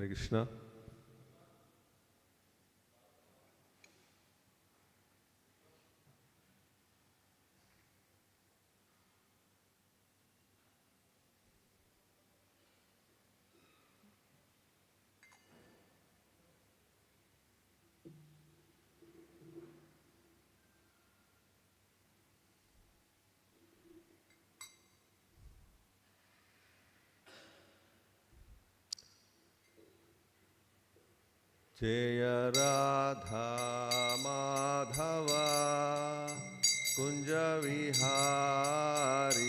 Hare Krishna. जय राधा माधव कुंज विहारी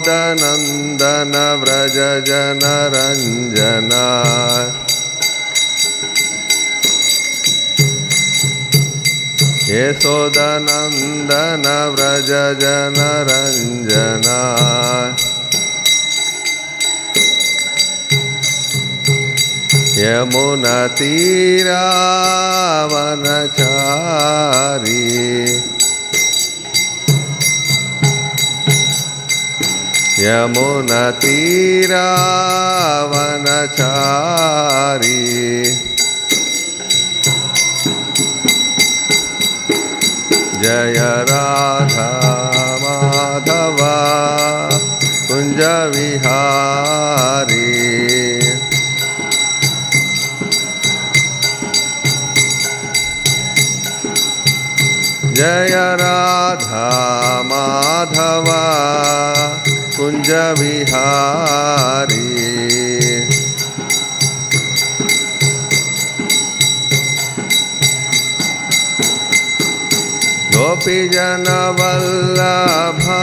यशोदनंदन व्रज जन रंजना यशोदनंदन व्रज जन रंजना यमुना तीरावनचारी यमुना तीरावनचारी जय राधा माधव कुंज विहारी जय राधा माधव कुंज विहारी गोपीजन वल्लभा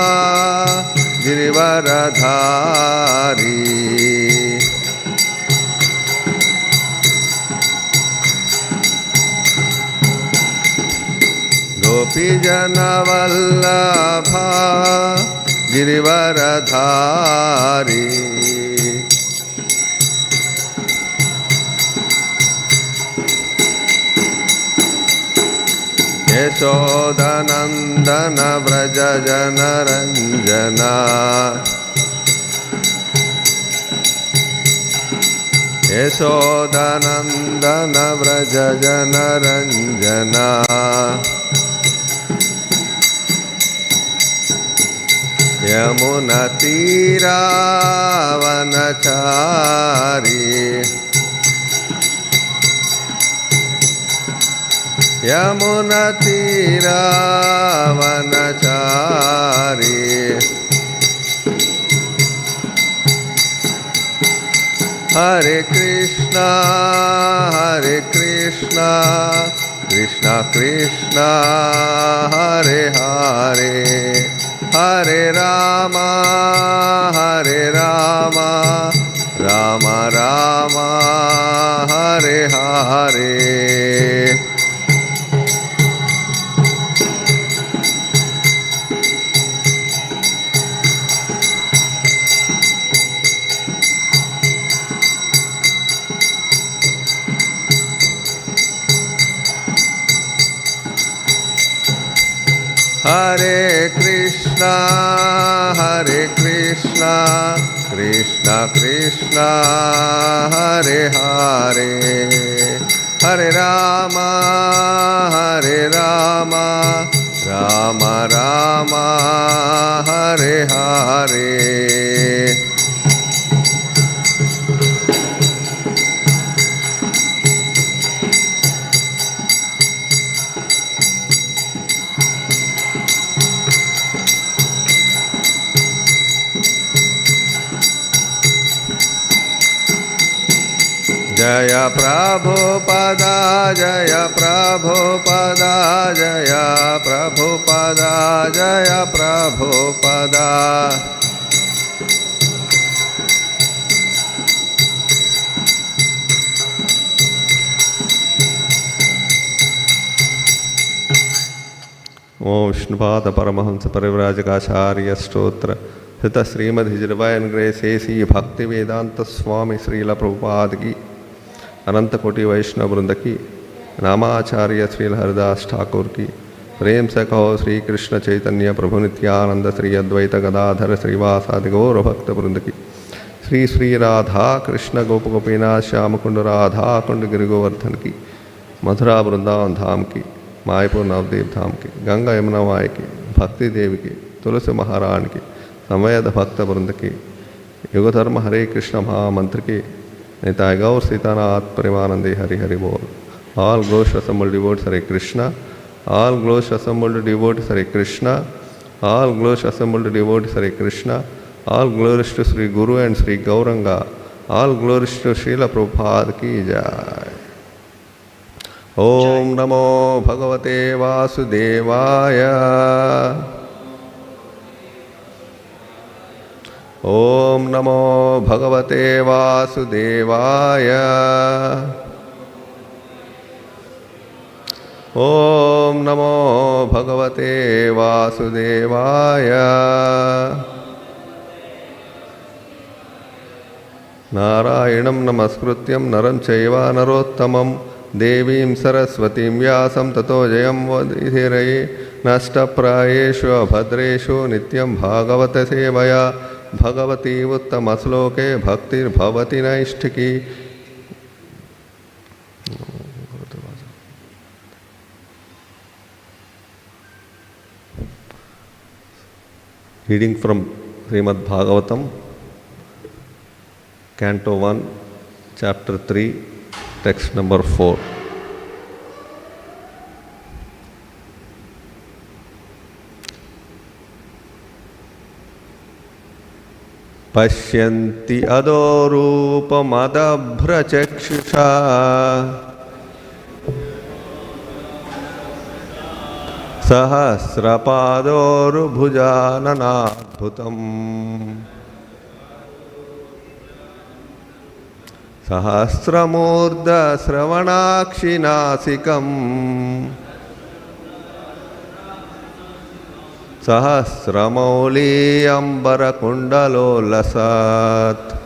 गिरिवरधारी गोपीजन वल्लभा गिरिवरधारी यशोदनंदन व्रज जन रंजना यशोदनंदन व्रज जन रंजना यमुना तीरावनचारी यमुना तीरावनचारी हरे कृष्णा कृष्णा कृष्णा हरे हरे हरे राम राम राम हरे हरे हरे कृष्णा कृष्णा कृष्णा हरे हरे हरे राम राम राम हरे हरे जय प्रभुपदा जय प्रभुपदा जय प्रभुपदा जय प्रभुपदा ओम विष्णुपाद परमहंस परिव्राजकाचार्य स्तोत्र हित श्रीमद् हिजरवायन ग्रेसेसी भक्ति वेदांत स्वामी श्रील प्रभुपाद की अनंत कोटि वैष्णव वृंद की नामाचार्य श्री हरिदास ठाकुर की, प्रेम से कहो श्री कृष्ण चैतन्य प्रभु नित्यानंद श्री अद्वैत गदाधर श्रीवासादि गौर भक्त वृंद की, श्री श्री राधा कृष्ण गोप गोपीनाथ श्याम कुंड राधा कुंड गिरि गोवर्धन की, मथुरा वृंदावन धाम की, मायपुर नवदीप धाम की, गंगा यमुना माई की, भक्ति देवी की, तुलसी महारानी की, समवेद भक्त वृंद की, युग धर्म हरे कृष्ण महामंत्र की, निताय गौर सीतानाथ प्रेमानंदे हरि हरि बोल. All glories assembled devotees Hare Krishna. All glories assembled devotees Hare Krishna. All glories assembled devotees Hare Krishna. All glories to Sri Guru and Sri Gauranga. All glories to Srila Prabhupada ki jai. Om Namo Bhagavate Vasudevaya. Om Namo Bhagavate Vasudevaya. Om Namo Bhagavate Vasudevaya. Narayanam Namaskrutyam Naram Chaiva Narottamam Devim Saraswatim Vyasam Tato Jayam Vadhiraye Nashtaprayeshu Abhadreshu Nityam Bhagavata Sevaya Bhagavati Uttamasloke Bhaktir Bhavati Naishtiki. Reading from Srimad Bhagavatam, Canto 1, Chapter 3, Text number 4. Paśyanti adorupam adabhra-cakṣuṣā sahasra-pādoru-bhujānanādbhutam sahasra-mūrdha-śravaṇākṣi-nāsikaṁ sahasra-mauly-ambara-kuṇḍalollasat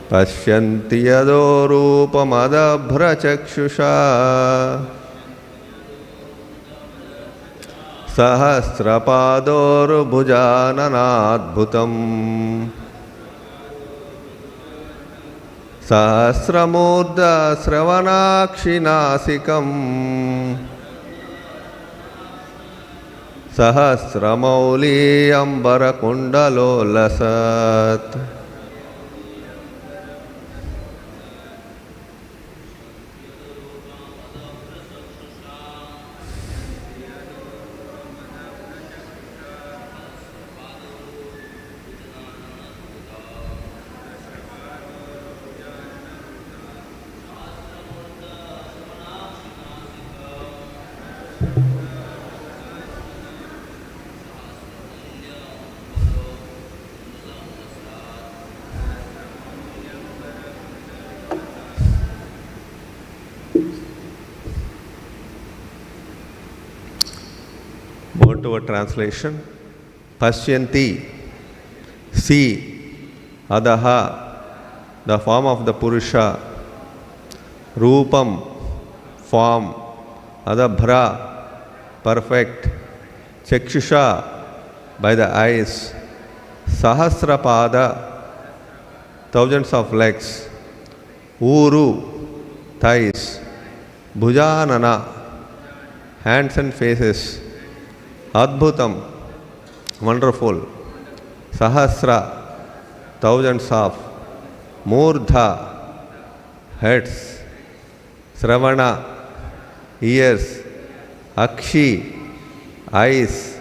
paśyanti rūpam adabhra-cakṣuṣā sahasra-pādoru-bhujānanādbhutam sahasra-mūrdha-śravaṇākṣi-nāsikaṁ sahasra-mauly-ambara-kuṇḍalollasat. Word to word translation. Paśyanti, see, adaḥ, the form of the puruṣa, rūpam, form, adabhra, perfect, cakṣuṣā, by the eyes, sahasra-pāda, thousands of legs, ūru, thighs, bhuja-ānana, hands and faces, adbhutam, wonderful, sahasra, thousands of, mūrdha, heads, śravaṇa, ears, akṣi, eyes,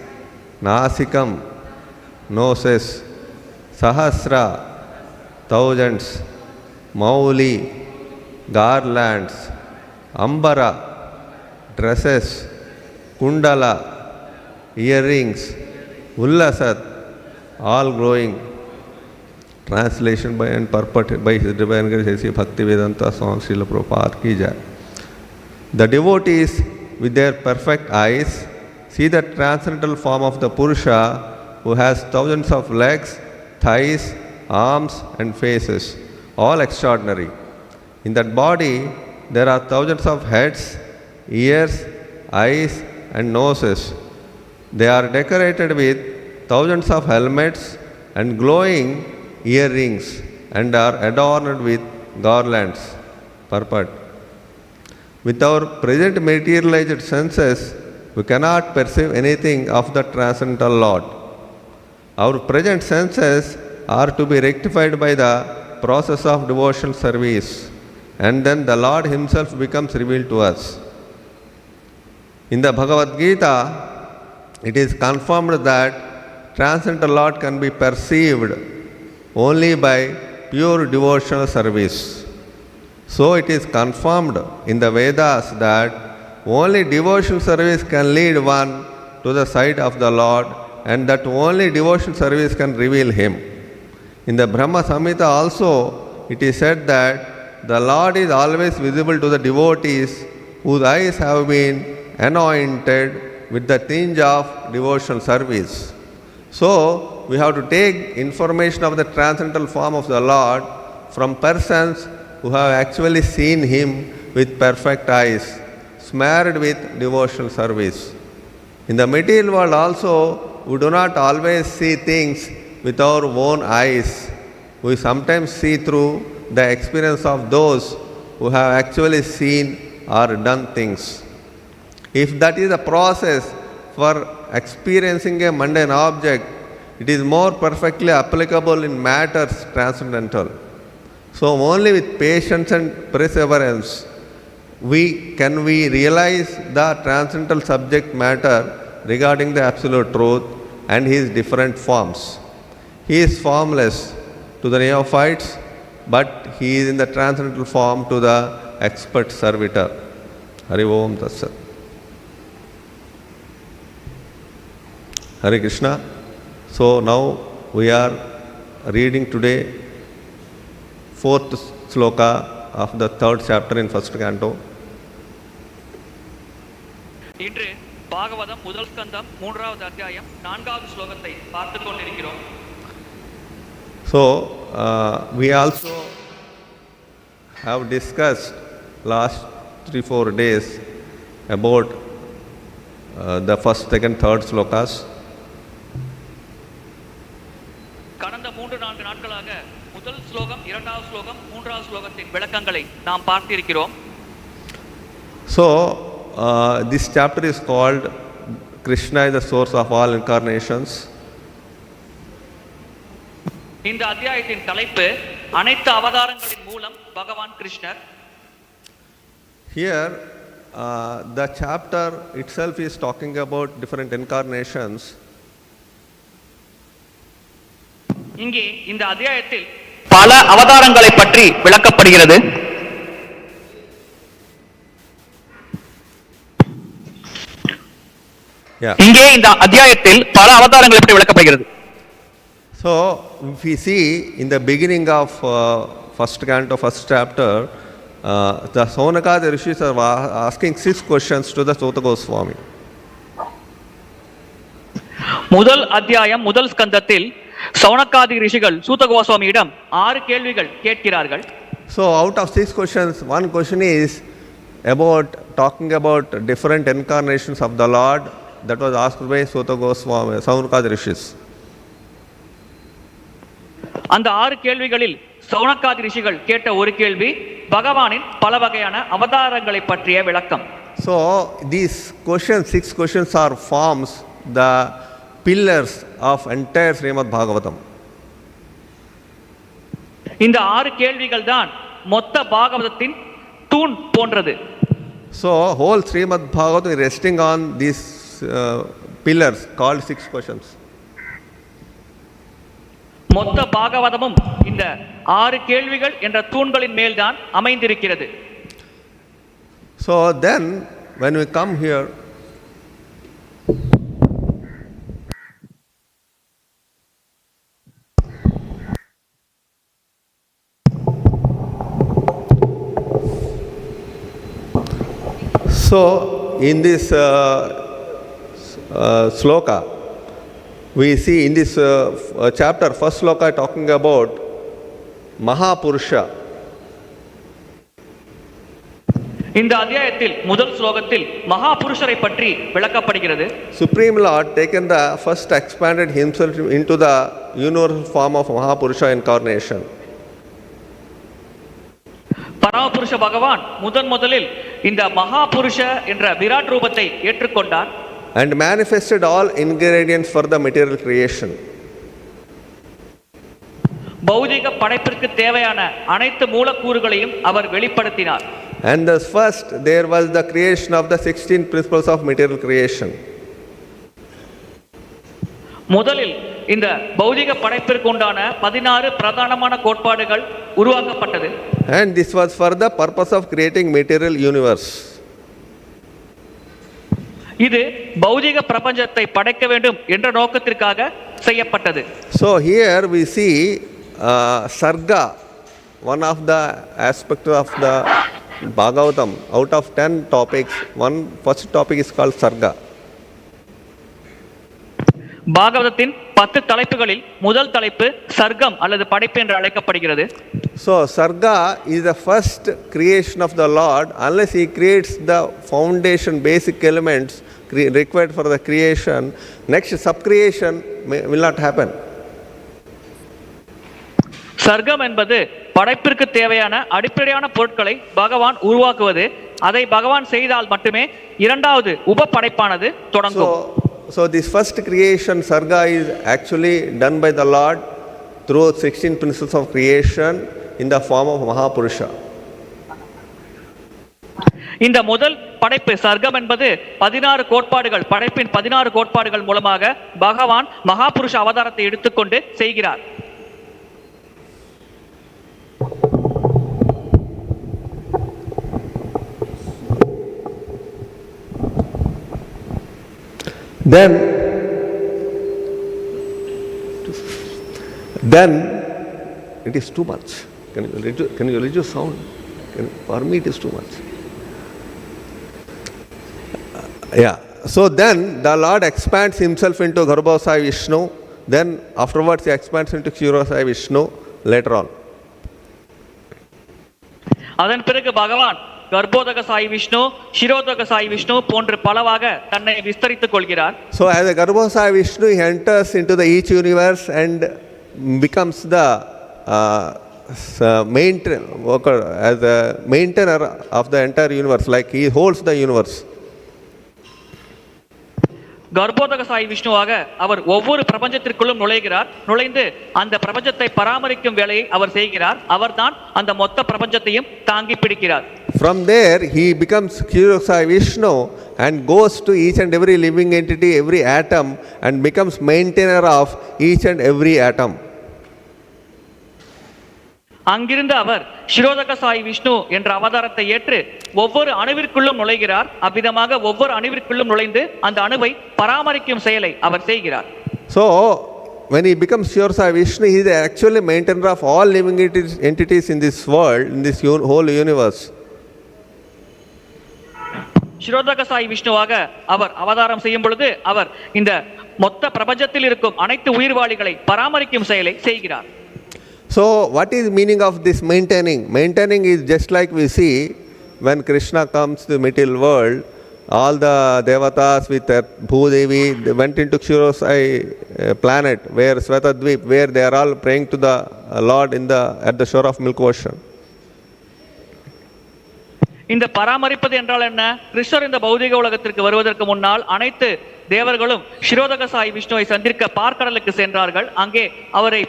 nāsikam, noses, sahasra, thousands, mauli, garlands, ambara, dresses, kuṇḍala, earrings, ullasat, all glowing. Translation by and purported by His Divine Grace Bhaktivedanta Swami Srila Prabhupada ki jai. The devotees with their perfect eyes see the transcendental form of the puruṣa who has thousands of legs, thighs, arms and faces, all extraordinary. In that body, there are thousands of heads, ears, eyes, and noses. They are decorated with thousands of helmets and glowing earrings and are adorned with garlands. Purport. With our present materialized senses, we cannot perceive anything of the transcendental Lord. Our present senses are to be rectified by the process of devotional service, and then the Lord Himself becomes revealed to us. In the Bhagavad Gita, it is confirmed that transcendental Lord can be perceived only by pure devotional service. So it is confirmed in the Vedas that only devotional service can lead one to the sight of the Lord, and that only devotional service can reveal Him. In the Brahma Samhita also, it is said that the Lord is always visible to the devotees whose eyes have been anointed with the tinge of devotional service. So, we have to take information of the transcendental form of the Lord from persons who have actually seen Him with perfect eyes, smeared with devotional service. In the material world also, we do not always see things with our own eyes. We sometimes see through the experience of those who have actually seen or done things. If that is a process for experiencing a mundane object, it is more perfectly applicable in matters transcendental. So only with patience and perseverance can we realize the transcendental subject matter regarding the absolute truth and his different forms. He is formless to the neophytes, but he is in the transcendental form to the expert servitor. Hari Om Tat Sat. Hare Krishna. So now we are reading today 4th sloka of the 3rd chapter in 1st canto. இன்று பாகவதம் முதல் ஸ்கந்தம் 3வது அத்தியாயம் 4வது ஸ்லோகத்தை பார்த்துக் கொண்டிருக்கிறோம். So we also have discussed last 3-4 days about the 1st, 2nd, 3rd slokas. கடந்த 3-4 நாட்களாக முதல் ஸ்லோகம், 2வது ஸ்லோகம், 3வது ஸ்லோகத்தின் விளக்கங்களை நாம் பார்த்திருக்கிறோம். So this chapter is called Krishna is the source of all incarnations. இந்த அத்தியாயத்தின் தலைப்பு அனைத்து அவதாரங்களின் மூலம் பகவான் கிருஷ்ணர். Here the chapter itself is talking about different incarnations. இங்கே இந்த அத்தியாயத்தில் பல அவதாரங்களை பற்றி விளக்கப்படுகிறது. இங்கே இந்த அத்தியாயத்தில் பல அவதாரங்களை பற்றி விளக்கப்படுகிறது. So if we see in the beginning of first canto, first chapter, the Saunakādi rishis are asking 6 questions to the Sūta Goswami. முதல் அத்தியாயம் முதல் ஸ்கந்தத்தில் சௌனகாதி ரிஷிகள் சூத கோஸ்வாமியிடம் 6 கேள்விகள் கேட்கிறார்கள். So out of 6 questions, one question is about talking about different incarnations of the Lord that was asked by Sūta Goswami, Saunakādi rishis. அந்த 6 கேள்விகளில் சௌனகாதி ரிஷிகள் கேட்ட ஒரு கேள்வி பகவானின் பல வகையான அவதாரங்களை பற்றிய விளக்கம். So these questions, 6 questions are forms the pillars of entire Srimad Bhagavatam. இந்த 6 கேள்விகள் தான் மொத்த பாகவதத்தின் தூண் போன்றது. So whole Srimad Bhagavatam is resting on these pillars called 6 questions. மொத்த பாகவதமும் இந்த 6 கேள்விகள் என்ற தூண்களின் மேல் தான் அமைந்திருக்கிறது. So then when we come here, so in this sloka, we see in this chapter, first sloka talking about Mahapurusha. இந்த அத்தியாயத்தில் முதல் ஸ்லோகத்தில் மகா புருஷரை பற்றி விளக்கப்படுகிறது. Supreme Lord taken the first expanded himself into the universal form of Mahapurusha incarnation. பரமபுருஷ பகவான் முதலில் இந்த மகா புருஷ என்ற விராட் ரூபத்தை ஏற்றுக்கொண்டார். And manifested all ingredients for the material creation. பௌதிக படைப்பிற்கு தேவையான அனைத்து மூலக்கூறுகளையும் அவர் வெளிப்படுத்தினார். And the first there was the creation of the 16 principles of material creation. முதலில் இந்த பௌதிக படைப்பிற்கு உண்டான 16 பிரதானமான கோட்பாடுகள் உருவாக்கப்பட்டது. And this was for the purpose of creating material universe. இது பௌதிக பிரபஞ்சத்தை படைக்க வேண்டும் என்ற நோக்கத்திற்காக செய்யப்பட்டது. So here we see sarga, one of the aspects of the Bhagavatam. Out of 10 topics, first topic is called sarga. பாகவதத்தின் 10 தலைப்புகளில் முதல் தலைப்பு சர்க்கம் அல்லது படைப்பு என்று அழைக்கப்படுகிறது. So sarga is the first creation of the Lord. Unless he creates the foundation basic elements required for the creation, next subcreation will not happen. சர்க்கம் என்பது படைப்பிற்கு தேவையான அடிப்படையான பொருட்களை பகவான் உருவாக்குவது. அதை பகவான் செய்தால் மட்டுமே இரண்டாவது உப படைப்பானது தொடங்கும். So this first creation sarga is actually done by the Lord through 16 principles of creation in the form of Mahapurusha. இந்த முதல் படைப்பு சர்க்கம் என்பது 16 கோட்பாடுகள், படைப்பின் 16 கோட்பாடுகள் மூலமாக பகவான் மகாபுருஷ அவதாரத்தை எடுத்துக்கொண்டு செய்கிறார். Then it is too much. Can you reduce sound? For me it is too much. Yeah. So then the Lord expands himself into Garbhosa Vishnu. Then afterwards he expands into Kshirosa Vishnu later on. அதன் பிறகு பகவான் கர்ப்போதக சாய் விஷ்ணு, ஷிரோதக சாய் விஷ்ணு போன்று பலவாக தன்னை விஸ்தரித்துக் கொள்கிறார். So as a Garbhosa Vishnu he enters into the each universe and becomes the as a maintainer of the entire universe, like he holds the universe. கர்ப்போதக Sai விஷ்ணுவாக அவர் ஒவ்வொரு பிரபஞ்சத்திற்குள்ளும் நுழைந்து அந்த பிரபஞ்சத்தை பராமரிக்கும் வேலையை அவர் செய்கிறார். அவர்தான் அந்த மொத்த பிரபஞ்சத்தையும் தாங்கி பிடிக்கிறார். From there he becomes Kshirosa Vishnu and goes to each and every living entity, every atom, and becomes maintainer of each and every atom. அங்கிருந்து அவர் ஷிரோதக சாய் விஷ்ணு என்ற அவதாரத்தை ஏற்று ஒவ்வொரு அணுவிற்குள்ளும் நுழைகிறார். அவ்விதமாக ஒவ்வொரு அணுவிற்குள்ளும் நுழைந்து அந்த அணுவை பராமரிக்கும் செயலை அவர் செய்கிறார். So when he becomes Kshirosa Vishnu, he is actually maintainer of all living entities in this world, in this whole universe. ஷிரோதக Sai விஷ்ணுவாக அவர் அவதாரம் செய்யும் பொழுது அவர் இந்த மொத்த பிரபஞ்சத்தில் இருக்கும் அனைத்து உயிர்வாளிகளை பராமரிக்கும் செயலை செய்கிறார். So what is meaning of this maintaining? Maintaining is just like we see when Krishna comes to the material world, all the devatas with Bhudevi, they went into Kshirosa planet where Svetadvip, where they are all praying to the Lord at the shore of Milk Ocean. இந்த பராமரிப்பது என்றால் என்ன? கிருஷ்ணர் இந்த பௌதிக உலகத்திற்கு வருவதற்கு முன்னால் அனைத்து தேவர்களும் ஷிரோதக சாய் விஷ்ணுவை சந்திக்க பார்க்கடலுக்கு சென்றார்கள். அங்கே அவரை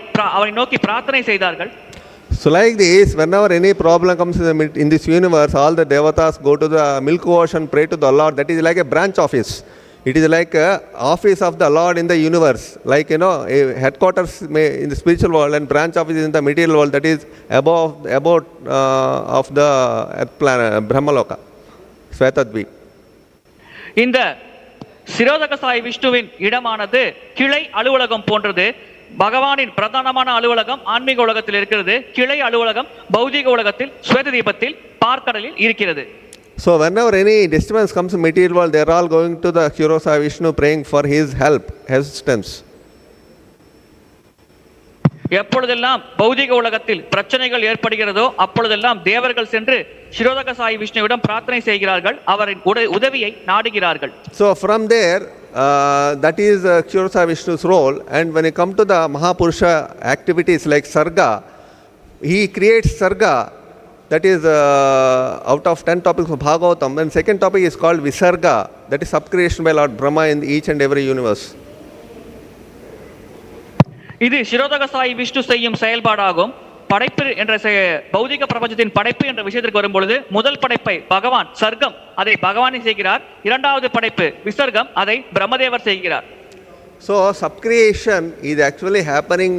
நோக்கி பிரார்த்தனை செய்தார்கள். So like this, whenever any problem comes in this universe, all the devatas go to the Milk Ocean, pray to the Lord. That is like a branch office. It is like a office of the Lord in the universe. Like, a headquarters in the spiritual world and branch office in the material world, that is above of the planet Brahmaloka, Svetadvip. இந்த ஷிரோதக சாய் விஷ்ணுவின் இடமானது கிளை அலுவலகம் போன்றது. பகவானின் பிரதானமான அலுவலகம் ஆன்மீக உலகத்தில் இருக்கிறது. கிளை அலுவலகம் பௌதிக உலகத்தில் ஸ்வேததீபத்தில் பார்க்கடலில் இருக்கிறது. So whenever any disturbance comes in material world, they are all going to the Kshirosa Vishnu praying for his help, assistance. எப்பொழுதெல்லாம் பௌதிக உலகத்தில் பிரச்சனைகள் ஏற்படுகிறதோ அப்பொழுதெல்லாம் தேவர்கள் சென்று சிரோதக சாயி விஷ்ணுவிடம் பிரார்த்தனை செய்கிறார்கள், அவரின் உதவியை நாடுகிறார்கள். So from there, that is Purusa Vishnu's role. And when you come to the Mahapurusha activities like Sarga, he creates Sarga, that is out of 10 topics of Bhagavatam. And second topic is called Visarga, that is subcreation by Lord Brahma in each and every universe. இது சிரோதக சாயி விஷ்ணு செய்யும் செயல்பாடாகும். படைப்பு என்ற பௌதிக பிரபஞ்சத்தின் படைப்பு என்ற விஷயத்திற்கு வரும்பொழுது முதல் படைப்பை பகவான் சர்க்கம், அதை பகவானே செய்கிறார். இரண்டாவது படைப்பு விசர்க்கம், அதை பிரம்மதேவர் செய்கிறார். So subcreation is actually happening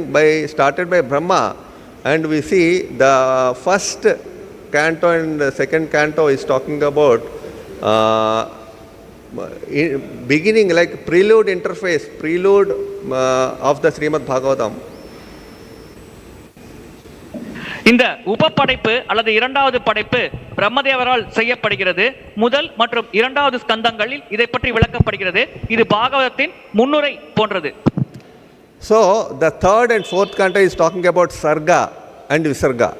started by Brahma, and we see the first canto and the second canto is talking about beginning like prelude interface, prelude of the Srimad Bhagavatam. இந்த உபப்படைப்பு அல்லது இரண்டாவது படைப்பு பிரம்மதேவரால் செய்யப்படுகிறது. முதல் மற்றும் இரண்டாவது ஸ்கந்தங்களில் இதை பற்றி விளக்கப்படுகிறது. இது பாகவதத்தின் முன்னுரை போன்றது. So the third and fourth canto is talking about Sarga and Visarga.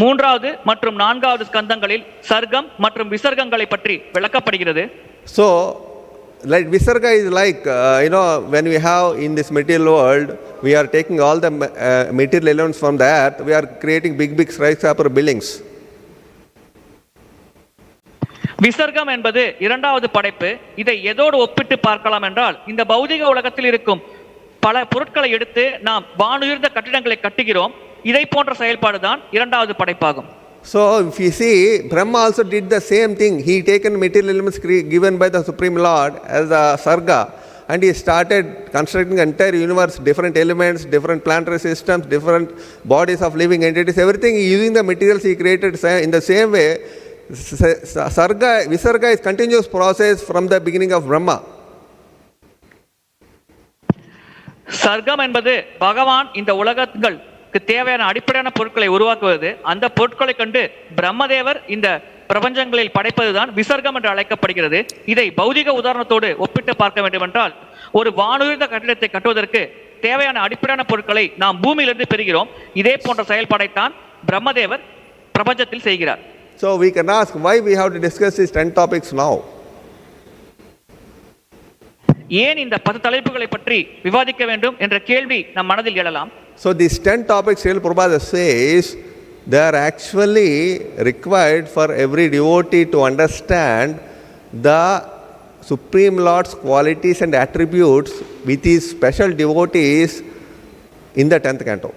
மூன்றாவது மற்றும் நான்காவது ஸ்கந்தங்களில் சர்க்கம் மற்றும் விசர்க்கங்களை பற்றி விளக்கப்படுகிறது. So like Visarga is like when we have in this material world, we are taking all the material elements from the earth, we are creating big skyscraper buildings. விசர்க்கம் என்பது இரண்டாவது படைப்பு. இதை எதோடு ஒப்பிட்டு பார்க்கலாம் என்றால், இந்த பௌதிக உலகத்தில் இருக்கும் பல பொருட்களை எடுத்து நாம் வானுயர்ந்த கட்டிடங்களை கட்டுகிறோம். இதை போன்ற செயல்பாடு தான் இரண்டாவது படைப்பாகும். So if you see, Brahma also did the same thing. He taken material elements given by the Supreme Lord as a Sarga, and he started constructing the entire universe, different elements, different planetary systems, different bodies of living entities, everything using the materials he created. In the same way, Visarga is continuous process from the beginning of Brahma. சர்க்கம் என்பது பகவான் இந்த உலகங்களுக்கு தேவையான அடிப்படையான பொருட்களை உருவாக்குவது. அந்த பொருட்களை கண்டு பிரம்மதேவர் இந்த பிரபஞ்சங்களில் படைப்பதுதான் விசர்க்கம் என்று அழைக்கப்படுகிறது. இதை பௌதிக உதாரணத்தோடு ஒப்பிட்டு பார்க்க வேண்டும் என்றால், ஒரு வானுயர்ந்த கட்டிடத்தை கட்டுவதற்கு தேவையான அடிப்படையான பொருட்களை நாம் பூமியிலிருந்து பெறுகிறோம். இதே போன்ற செயல்பாடைத்தான் பிரம்மதேவர் பிரபஞ்சத்தில் செய்கிறார். So we can ask why we have to discuss these 10 topics now. ஏன் இந்த 10 தலைப்புகளை பற்றி விவாதிக்க வேண்டும் என்ற கேள்வி நம் மனதில் எழலாம். So these 10 topics, Srila Prabhupada says, they are actually required for every devotee to understand the Supreme Lord's qualities and attributes with his special devotees in the 10th canto.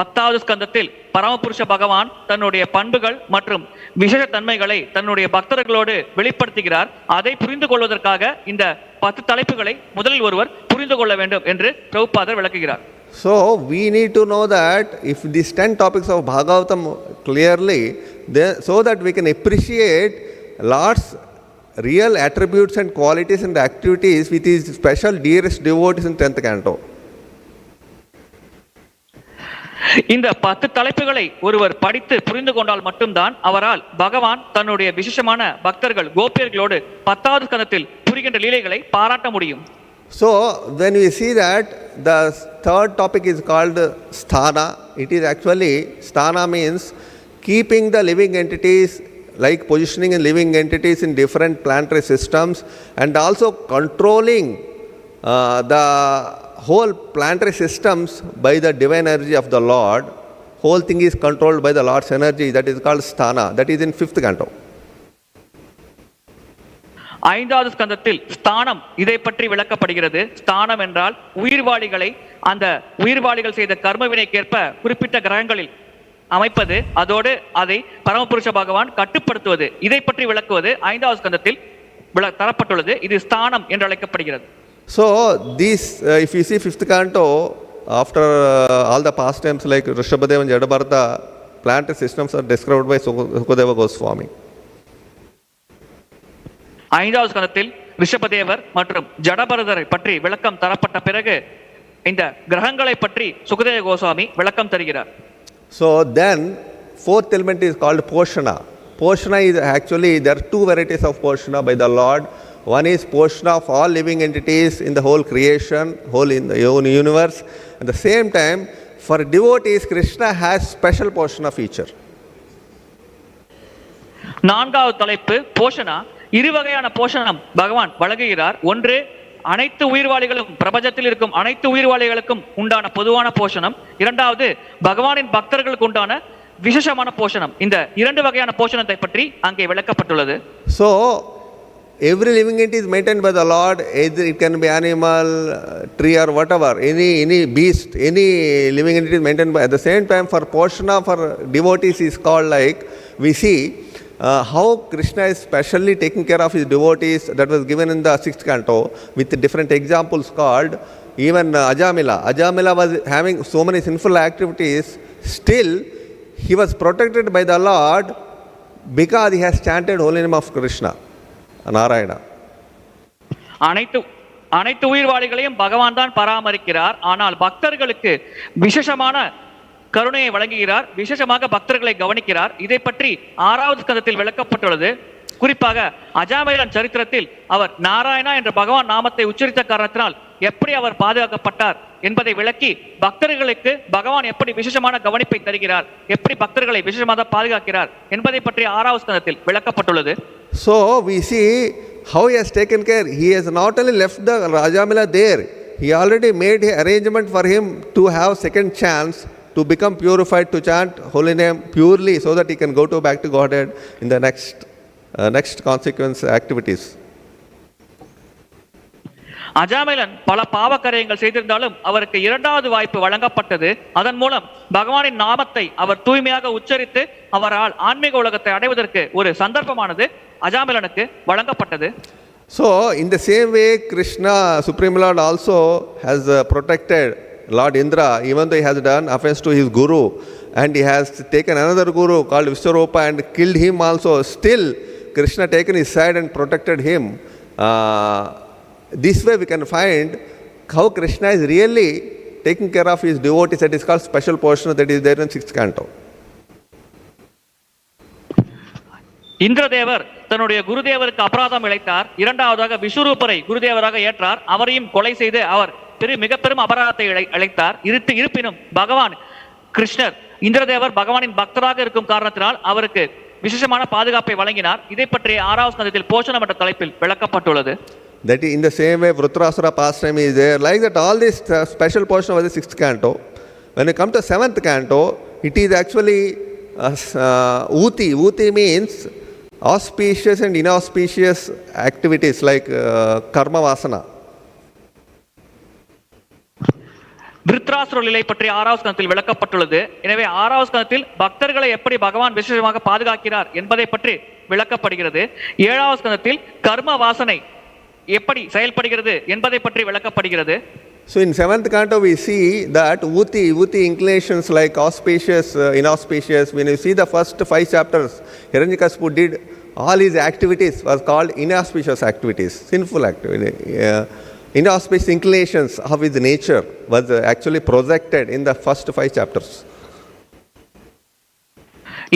10வது ஸ்கந்தத்தில் பரமபுருஷ பகவான் தன்னுடைய பண்புகள் மற்றும் விசேஷ தன்மைகளை தன்னுடைய பக்தர்களோடு வெளிப்படுத்துகிறார். அதை புரிந்து கொள்வதற்காக இந்த 10 தலைப்புகளை முதலில் ஒருவர் புரிந்து கொள்ள வேண்டும் என்று பிரபுபாதர் விளக்குகிறார். So we need to know that if these 10 topics of Bhagavatam clearly, so that we can appreciate Lord's real attributes and qualities and activities with his special dearest devotees in 10th canto. இந்த 10 தலைப்புகளை ஒருவர் படித்து புரிந்து கொண்டால் மட்டும்தான் அவரால் பகவான் தன்னுடைய விசேஷமான பக்தர்கள் கோபியர்களோடு 10வது ஸ்கந்தத்தில் புரிகின்ற லீலைகளை பாராட்ட முடியும். So when we see that the third topic is called sthana, it is actually, sthana means keeping the living entities, like positioning in living entities in different planetary systems, and also controlling the whole planetary systems by the divine energy of the Lord. Whole thing is controlled by the Lord's energy. That is called sthana. That is in 5th canto. 5வது ஸ்கந்தத்தில் ஸ்தானம் இதை பற்றி விளக்கப்படுகிறது. ஸ்தானம் என்றால் உயிர்வாளிகளை அந்த உயிர்வாளிகள் செய்த கர்மவினைக்கேற்ப குறிப்பிட்ட கிரகங்களில் அமைப்பது, அதோடு அதை பரமபுருஷ பகவான் கட்டுப்படுத்துவது. இதை பற்றி விளக்குவது 5வது ஸ்கந்தத்தில் தரப்பட்டுள்ளது. இது ஸ்தானம் என்று அழைக்கப்படுகிறது. So these, if you see 5th canto, after all the pastimes like Rishabhadeva and Jadabharata, planetary systems are described by Sukadeva Goswami. 5வது ஸ்கந்தத்தில் ரிஷபதேவர் மற்றும் ஜடபரதரை பற்றி விளக்கம் தரப்பட்ட பிறகு இந்த கிரகங்களை பற்றி சுகதேவ கோஸ்வாமி விளக்கம் தருகிறார். So then 4th element is called Poshana. Poshana is actually, there are 2 varieties of Poshana by the Lord. One is portion of all living entities in the whole creation, whole in the own universe. At the same time, for devotees, Krishna has special portion of each. நான்காவது தலைப்பு போஷனா. இருவகையான போஷணம் பகவான் வழங்குகிறார். ஒன்று, அனைத்து உயிர்வாளிகளும் பிரபஞ்சத்தில் இருக்கும் அனைத்து உயிர்வாளிகளுக்கும் உண்டான பொதுவான போஷணம். இரண்டாவது, பகவானின் பக்தர்களுக்கு உண்டான விசேஷமான போஷணம். இந்த இரண்டு வகையான போஷணத்தை பற்றி அங்கே விளக்கப்பட்டுள்ளது. So every living entity is maintained by the Lord. Either it can be animal, tree or whatever, any beast, any living entity is maintained by. At the same time, for porshana for devotees is called, like we see how Krishna is specially taking care of his devotees. That was given in the 6th canto with different examples called. Even Ajamila was having so many sinful activities. Still, he was protected by the Lord because he has chanted holy name of Krishna, Narayana. அனைத்து உயிர்வாளிகளையும் பகவான் தான் பராமரிக்கிறார். ஆனால் பக்தர்களுக்கு விசேஷமான கருணையை வழங்குகிறார். விசேஷமாக பக்தர்களை கவனிக்கிறார். இதை பற்றி 6வது ஸ்கந்தத்தில் விளக்கப்பட்டுள்ளது. குறிப்பாக அஜாமிலன் சரித்திரத்தில் அவர் நாராயணா என்ற பகவான் நாமத்தை உச்சரித்த காரணத்தினால் எப்படி அவர் பாதுகாக்கப்பட்டார் என்பதை விளக்கி, பக்தர்களுக்கு பகவான் எப்படி விசேஷமான கவனிப்பை தருகிறார், எப்படி பக்தர்களை விசேஷமாக பாதுகாக்கிறார் என்பதை பற்றி 6வது ஸ்கந்தத்தில் விளக்கப்பட்டுள்ளது. So we see how he has taken care. He has not only left the Rajamila there, he already made an arrangement for him to have second chance to become purified, to chant holy name purely, so that he can go back to Godhead in the next consequence activities. அஜாமிலன் பல பாவக்கரையங்கள் செய்திருந்தாலும் அவருக்கு இரண்டாவது வாய்ப்பு வழங்கப்பட்டது. அதன் மூலம் பகவானின் நாமத்தை அவர் தூய்மையாக உச்சரித்து அவரால் ஆன்மீக உலகத்தை அடைவதற்கு ஒரு சந்தர்ப்பமானது அஜாமிலனுக்கு வழங்கப்பட்டது. So in the same way, Krishna, Supreme Lord, also has protected Lord Indra, even though he has done offense to his guru, and he has taken another guru called Vishwarupa and killed him also. Still, Krishna taken his side and protected him. This way we can find how Krishna is really taking care of his devotees. That is called special portion that is there in 6th canto. Indradevar தன்னுடைய குருதேவருக்கு அபராதம் இழைத்தார். இரண்டாவதாக விஸ்வரூபரை குருதேவராக ஏற்றார். அவரையும் கொலை செய்து அவர் மிக பெரும் அபராதத்தை அழைத்தார். இருப்பினும் பகவான் கிருஷ்ணர் இந்திரதேவர் பகவானின் பக்தராக இருக்கும் காரணத்தினால் அவருக்கு விசேஷமான பாதுகாப்பை வழங்கினார். இதை பற்றி 6வது ஸ்கந்தத்தில் போஷணம் என்ற தலைப்பில் விளக்கப்பட்டுள்ளது. That is in the same way Vruttarasura pastime is there. Like that, all this special portion of the 6th canto. When you come to 7th canto, it is actually uti. Uti means auspicious and inauspicious activities like karma vasana. விருத்ராசுர லீலை பற்றி 6வது ஸ்கந்தத்தில் விளக்கப்பட்டுள்ளது. எனவே 6வது ஸ்கந்தத்தில் பக்தர்களை எப்படி பகவான் விசேஷமாக பாதுகாக்கிறார் என்பதை பற்றி விளக்கப்படுகிறது. 7வது ஸ்கந்தத்தில் கர்ம வாசனை எப்படி செயல்படுகிறது என்பதை பற்றி விளக்கப்படுகிறது. So in 7th canto we see that uti inclinations like auspicious, inauspicious. When you see the first 5 chapters, Hiranyakasipu did all his activities was called inauspicious activities, sinful activity. Inauspicious inclinations of his nature was actually projected in the first 5 chapters.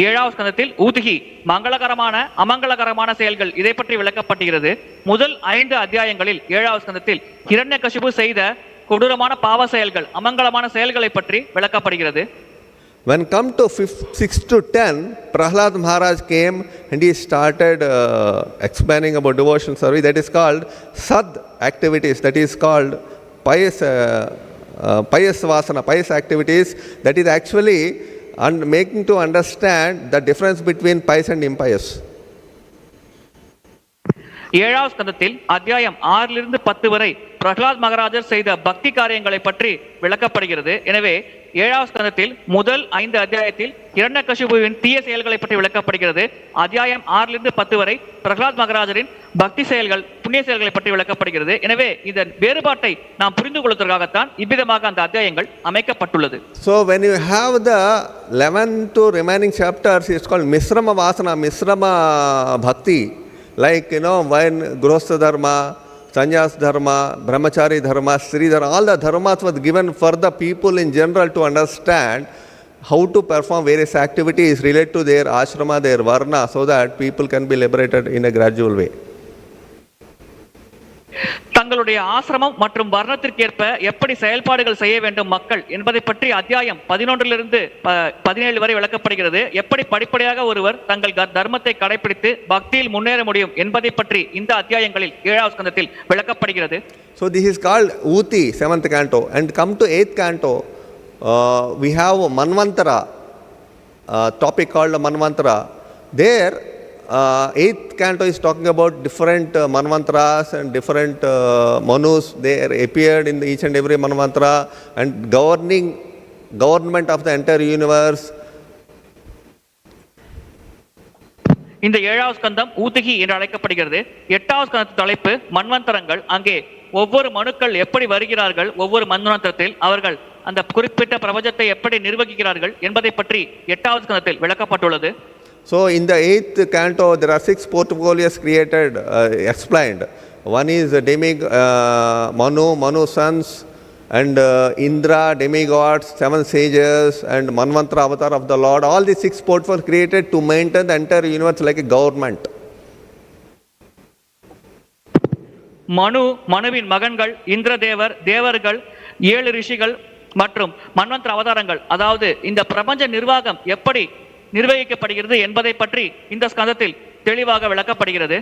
7வது ஸ்கந்தத்தில் ஊதுகி மங்களகரமான அமங்கலகரமான செயல்கள் இதை பற்றி விளக்கப்பட்டுகிறது. முதல் 5 அத்தியாயங்களில் 7வது ஸ்கந்தத்தில் ஹிரண்யகசிபு செய்த கொடூரமான பாவ செயல்கள், அமங்கலமான செயல்களை பற்றி விளக்கப்படுகிறது. When come to 6 to 10, Prahlad Maharaj came and he started explaining about devotion service. That is called sad activities. That is called pious vasana, pious activities. That is actually making to understand the difference between pious and impious. 7வது ஸ்கந்தத்தில் அத்தியாயம் 6 to 10 வரை பிரகலாத் மகாராஜர் செய்த பக்தி காரியங்களை பற்றி விளக்கப்படுகிறது. எனவே 7வது ஸ்கந்தத்தில் முதல் 5 அத்தியாயத்தில் ஹிரண்யகசிபுவின் தீய செயல்களை பற்றி விளக்கப்படுகிறது. அத்தியாயம் 6 to 10 வரை பிரகலாத் மகாராஜரின் பக்தி செயல்கள், புண்ணிய செயல்களை பற்றி விளக்கப்படுகிறது. எனவே இதன் வேறுபாட்டை நாம் புரிந்து கொள்வதற்காகத்தான் இவ்விதமாக அந்த அத்தியாயங்கள் அமைக்கப்பட்டுள்ளது. So when you have the 11 to remaining chapters, it's called misrama vasana, misrama bhakti. Like, when grostha dharma, sannyas dharma, brahmachari dharma, sri dharma, all the dharmas was given for the people in general to understand how to perform various activities related to their ashrama, their varna, so that people can be liberated in a gradual way. தங்களுடைய ஆசிரமம் மற்றும் வர்ணத்திற்கேற்ப எப்படி செயல்பாடுகள் செய்ய வேண்டும் மக்கள் என்பதை பற்றி அத்தியாயம் 11 17 வரை விளக்கப்படுகிறது. எப்படி படிப்படியாக ஒருவர் தங்கள் தர்மத்தை கடைபிடித்து பக்தியில் முன்னேற முடியும் என்பதை பற்றி இந்த அத்தியாயங்களில் 7வது ஸ்கந்தத்தில் விளக்கப்படுகிறது. So this is called Uti, 7th canto, and come to 8th canto, we have Manvantara, topic called Manvantara. There 8th canto is talking about different manvantras and different manus. They appeared in each and every manvantara and government of the entire universe. இந்த 7வது ஸ்கந்தம் ஊதிகி என்று அழைக்கப்படுகிறது. 8வது ஸ்கந்தத்தின் தலைப்பு மன்வந்தரங்கள். அங்கே ஒவ்வொரு மனுக்கள் எப்படி வருகிறார்கள், ஒவ்வொரு மன்வந்தரத்தில் அவர்கள் அந்த குறிப்பிட்ட பிரபஞ்சத்தை எப்படி நிர்வகிக்கிறார்கள் என்பதை பற்றி 8வது ஸ்கந்தத்தில் விளக்கப்பட்டுள்ளது. So in the 8th canto there are 6 portfolios created, explained. One is Manu sons, and Indra, demigods, 7 sages, and Manvantara, avatar of the Lord. All these 6 portfolios created to maintain the entire universe like a government. மனுவின் மகன்கள், இந்திர தேவர்கள், 7 ரிஷிகள் மற்றும் மன்வந்தர அவதாரங்கள், அதாவது இந்த பிரபஞ்ச நிர்வாகம் எப்படி நிர்வகிக்கப்படுகிறது என்பதை பற்றி இந்த ஸ்கந்தத்தில் தெளிவாக விளக்கப்படுகிறது.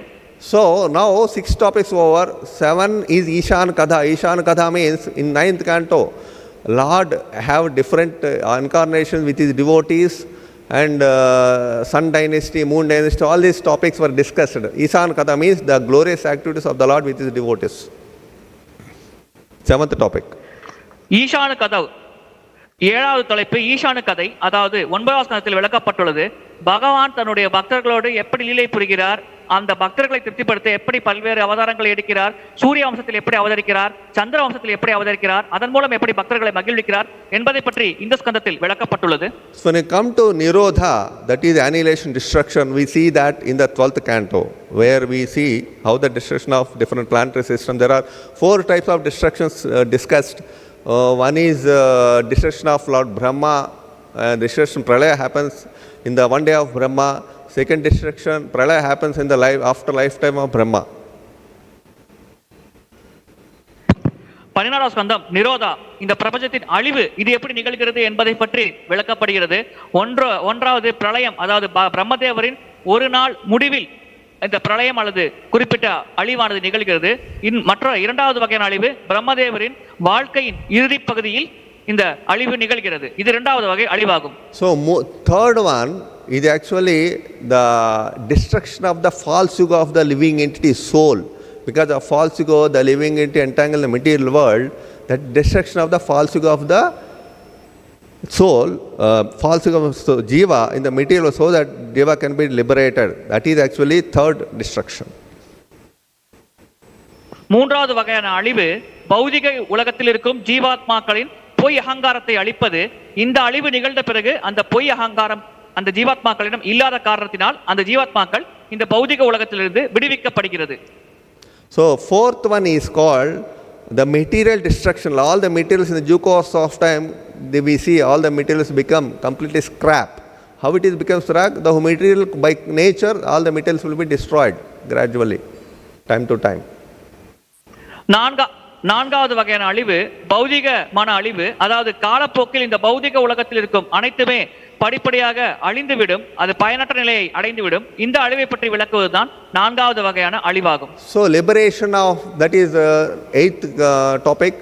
So now 6 topics over. 7 is Ishan Katha. Ishan Katha means in 9th canto Lord have different incarnations with his devotees, and sun dynasty, moon dynasty, all these topics were discussed. Ishan Katha means the glorious activities of the Lord with his devotees. 7th topic. ஈசான கதவு 7வது தலைப்பு ஈசான கதை, அதாவது 9வது ஸ்கந்தத்தில் விளக்கப்பட்டுள்ளது. பகவான் தன்னுடைய பக்தர்களோடு எப்படி லீலை புரிகிறார், அந்த பக்தர்களை திருப்திப்படுத்த எப்படி பல்வேறு அவதாரங்களை எடுக்கிறார், சூரிய வம்சத்தில் எப்படி அவதரிக்கிறார், சந்திர வம்சத்தில் எப்படி அவதரிக்கிறார், அதன் மூலம் எப்படி பக்தர்களை மகிழ்விக்கிறார் என்பதை பற்றி இந்த ஸ்கந்தத்தில் விளக்கப்பட்டுள்ளது. So when you come to Nirodha, that is annihilation, destruction, we see that in the 12th canto, where we see how the destruction of different planetary systems. There are 4 types of destructions discussed. One is destruction of Lord Brahma. Destruction pralaya happens in the one day of Brahma. Second destruction pralaya happens in the after lifetime of Brahma. 14வது ஸ்கந்தம் நிரோதா, இந்த பிரபஞ்சத்தின் அழிவு இது எப்படி நிகழ்கிறது என்பதை பற்றி விளக்கப்படுகிறது. ஒன்றாவது பிரளயம், அதாவது பிரம்மதேவரின் ஒரு நாள் முடிவில் இந்த பிரளயம் அல்லது குறிப்பிட்ட அழிவானது நிகழ்கிறது. மற்ற 2வது வகையான அழிவு பிரம்மதேவரின் வாழ்க்கையின் இறுதி பகுதியில் இந்த அழிவு நிகழ்கிறது. இது 2வது வகை அழிவாகும். So third one is actually the destruction of the false ego of the living entity soul. Because of false ego, the living entity entangled in the material world, that destruction of the false ego of the soul, false ego of jiva in the material so that jiva can be liberated. That is actually third destruction. 3வது வகையான அழிவு பௌதிக உலகத்தில் இருக்கும் ஜீவாத்மாக்களின் பொய் அகங்காரத்தை அழிப்பது. இந்த அழிவு நிகழ்ந்த பிறகு அந்த பொய் அகங்காரம் அந்த ஜீவாத்மாக்களிடம் இல்லாத காரணத்தினால் அந்த ஜீவாத்மாக்கள் இந்த பௌதிக உலகத்திலிருந்து விடுவிக்கப்படுகிறது. So fourth one is called the material destruction. All the materials in the due course of time, we see all the materials become completely scrap. How it is becomes scrap? The material by nature, all the materials will be destroyed gradually, time to time. 4வது வகையான அழிவு பௌதிகமான அழிவு, அதாவது காலப்போக்கில் இந்த பௌதிக உலகத்தில் இருக்கும் அனைத்துமே படிப்படியாக அழிந்துவிடும், அது பயனற்ற நிலையை அடைந்துவிடும். இந்த அழிவை பற்றி விளக்குவதுதான் 4வது வகையான அழிவாகும். So liberation of, that is 8th topic.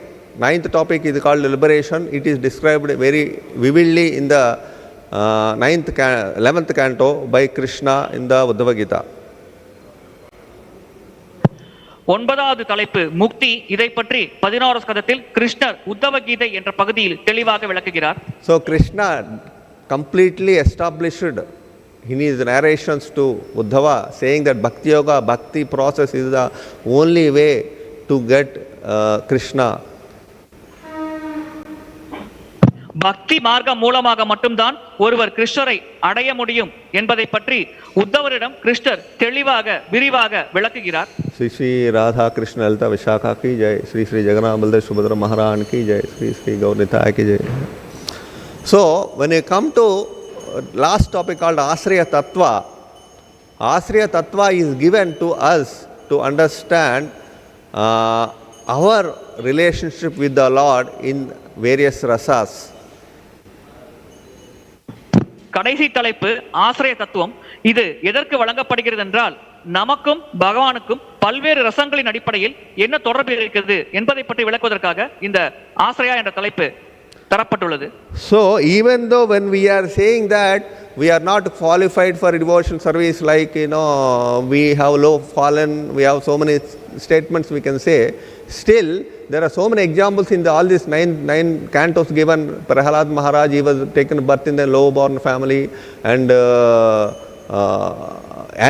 9th topic is called liberation. It is described very vividly in the 11th canto by Krishna in the Uddhava Gita. 9வது தலைப்பு முக்தி. இதை பற்றி 11வது ஸ்கந்தத்தில் கிருஷ்ணர் உத்தவ கீதை என்ற பகுதியில் தெளிவாக விளக்குகிறார். So Krishna completely established in his narrations to Uddhava, saying that bhakti yoga, bhakti process is the only way to get Krishna. பக்தி மார்க்கம் மூலமாக மட்டும்தான் ஒருவர் கிருஷ்ணரை அடைய முடியும் என்பதை பற்றி உத்தவரிடம் கிருஷ்ணர் தெளிவாக விரிவாக விளக்குகிறார். ஸ்ரீ ஸ்ரீ ராதா கிருஷ்ண லலிதா விஷாகா கி ஜெய், ஸ்ரீ ஸ்ரீ ஜெகநாத பல்தேவ் சுபத்ரா மகாராணி கி ஜெய், ஸ்ரீ ஸ்ரீ கௌரநிதாய கி Jai. So when you come to last topic called Asriya Tattva is given to us to understand our relationship with the Lord in various rasas. கடைசி தலைப்பு ஆசிரிய தத்துவம். இது எதற்கு வழங்கப்படுகிறது என்றால், நமக்கும் பகவானுக்கும் பல்வேறு ரசங்களின் அடிப்படையில் என்ன தொடர்பு இருக்கிறது என்பதை பற்றி விளக்குவதற்காக இந்த ஆசிரியா என்ற தலைப்பு தரப்பட்டுள்ளது. So even though when we are saying that we are not qualified for devotional service, like we have low fallen, we have so many statements we can say, still there are so many examples in all these nine cantos given. Prahalad Maharaj, he was taken birth in a low born family, and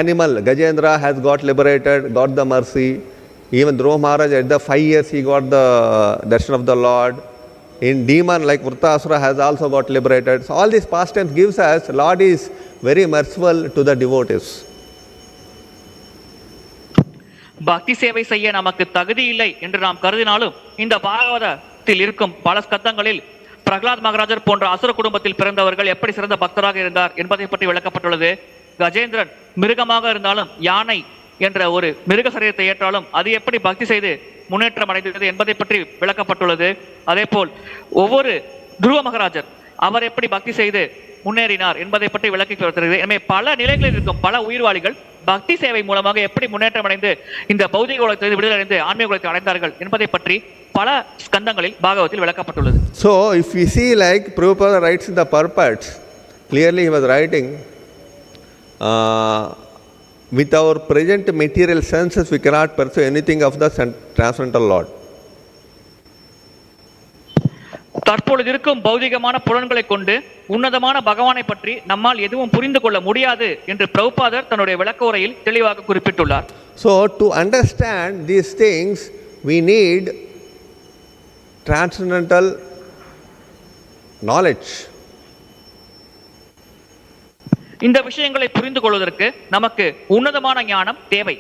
animal Gajendra has got liberated, got the mercy. Even Dhruva Maharaj, at the 5 years he got the darshan of the Lord. In demon like Vritrasura has also got liberated. So all these pastimes gives us, Lord is very merciful to the devotees. பக்தி சேவை செய்ய நமக்கு தகுதி இல்லை என்று நாம் கருதினாலும், இந்த பாகவதத்தில் இருக்கும் பல ஸ்கந்தங்களில் பிரகலாத் மகாராஜர் போன்ற அசுர குடும்பத்தில் பிறந்தவர்கள் எப்படி சிறந்த பக்தராக இருந்தார் என்பதை பற்றி விளக்கப்பட்டுள்ளது. கஜேந்திரன் மிருகமாக இருந்தாலும், யானை என்ற ஒரு மிருக சரீரத்தை ஏற்றாலும் அது எப்படி பக்தி செய்து முன்னேற்றம் அடைந்தது என்பதை பற்றி விளக்கப்பட்டுள்ளது. அதே போல் ஒவ்வொரு துருவ மகாராஜர் அவர் எப்படி பக்தி செய்து முன்னேறினார் என்பதை பற்றி விளக்கி வருகிறது. எனவே பல நிலைகளில் இருக்கும் பல உயிர்வாளிகள் பக்தி சேவை மூலமாக எப்படி முன்னேற்றம் அடைந்து இந்த பௌதிக உலகத்திலிருந்து விடுதலை அடைந்து ஆன்மீக உலகத்தை அடைந்தார்கள் என்பதை பற்றி பல ஸ்கந்தங்களில் பாகவத்தில் விளக்கப்பட்டுள்ளது. So if we see, like Prabhupada writes in the purports, clearly he was writing, with our present material senses we cannot pursue anything of the transcendental Lord. தற்பொழுது இருக்கும் பௌதிகமான புலன்களை கொண்டு உன்னதமான பகவானை பற்றி நம்மால் எதுவும் புரிந்து கொள்ள முடியாது என்று பிரபுபாதர் தன்னுடைய விளக்க உரையில் தெளிவாக குறிப்பிட்டுள்ளார். So to understand these things we need transcendental knowledge. இந்த விஷயங்களை புரிந்து கொள்வதற்கு நமக்கு உன்னதமான ஞானம் தேவை.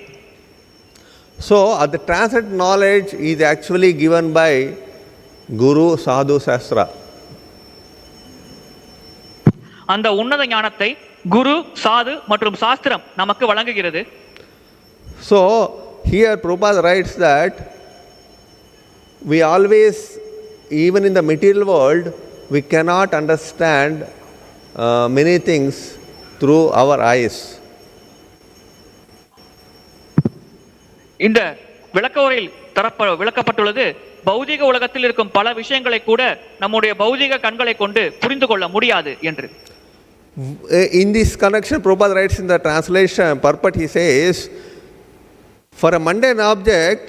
So the transcendental knowledge is actually given by Guru, Sadhu, Sastra. அந்த உன்னத ஞானத்தை குரு, சாது மற்றும் சாஸ்திரம் நமக்கு வழங்குகிறது. So here Prabhupada writes that we always, even in the material world, we cannot understand many things through our eyes. இந்த விளக்க உரையில் விளக்கப்பட்டுள்ளது, பௌதிக உலகத்தில் இருக்கும் பல விஷயங்களை கூட நம்முடைய பௌதிக கண்களை கொண்டு புரிந்து கொள்ள முடியாது என்று. In this connection, Prabhupada writes in the translation purport, he says, for a mundane object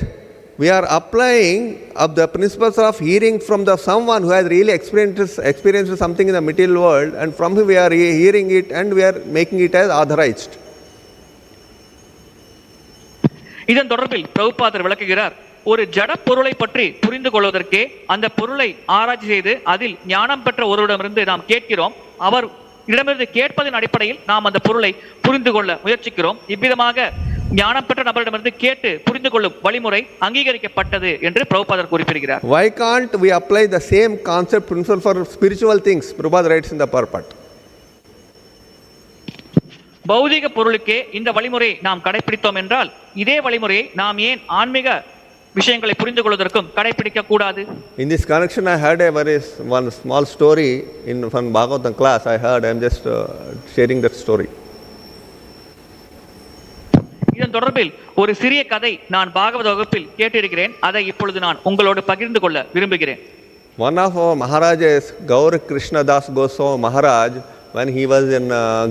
we are applying of the principles of hearing from the someone who has really experienced something in the material world, and from whom we are hearing it and we are making it as authorized. இதன் தொடர்பில் பிரபுபாதர் விளக்குகிறார், ஒரு ஜட பொருளை பற்றி புரிந்து கொள்வதற்கே அந்த பொருளை ஆராய்ச்சி செய்து அதில் ஞானம் பெற்ற ஒருவரிடமிருந்து நாம் கேட்கிறோம். அவர் இடமிருந்து கேட்பதன் அடிப்படையில் நாம் அந்த பொருளை புரிந்து கொள்ள முயற்சிக்கிறோம். இவ்விதமாக ஞானம் பெற்ற நபரிடமிருந்து கேட்டு புரிந்து கொள்ளும் வழிமுறை அங்கீகரிக்கப்பட்டது என்று பிரபுபாதர் குறிப்பிடுகிறார். Why can't we apply the same concept principle for spiritual things? Prabhupada writes in the purport. பௌதிக பொருளுக்கே இந்த வழிமுறை நாம் கடைபிடித்தோம் என்றால், இதே வழிமுறையை நாம் ஏன் ஆன்மீக விஷயங்களை புரிந்து கொள்வதற்கும் கடைபிடிக்க கூடாது? In this connection, I heard one small story from Bhagavatam class. I heard. I am just sharing that story. இதன் தொடர்பில் ஒரு சிறிய கதை நான் பாகவத வகுப்பில் கேட்டிருக்கிறேன். அதை இப்பொழுது நான் உங்களோடு பகிர்ந்து கொள்ள விரும்புகிறேன். One of our Maharajas, Gaur Krishna Das Goswami Maharaj, when he was in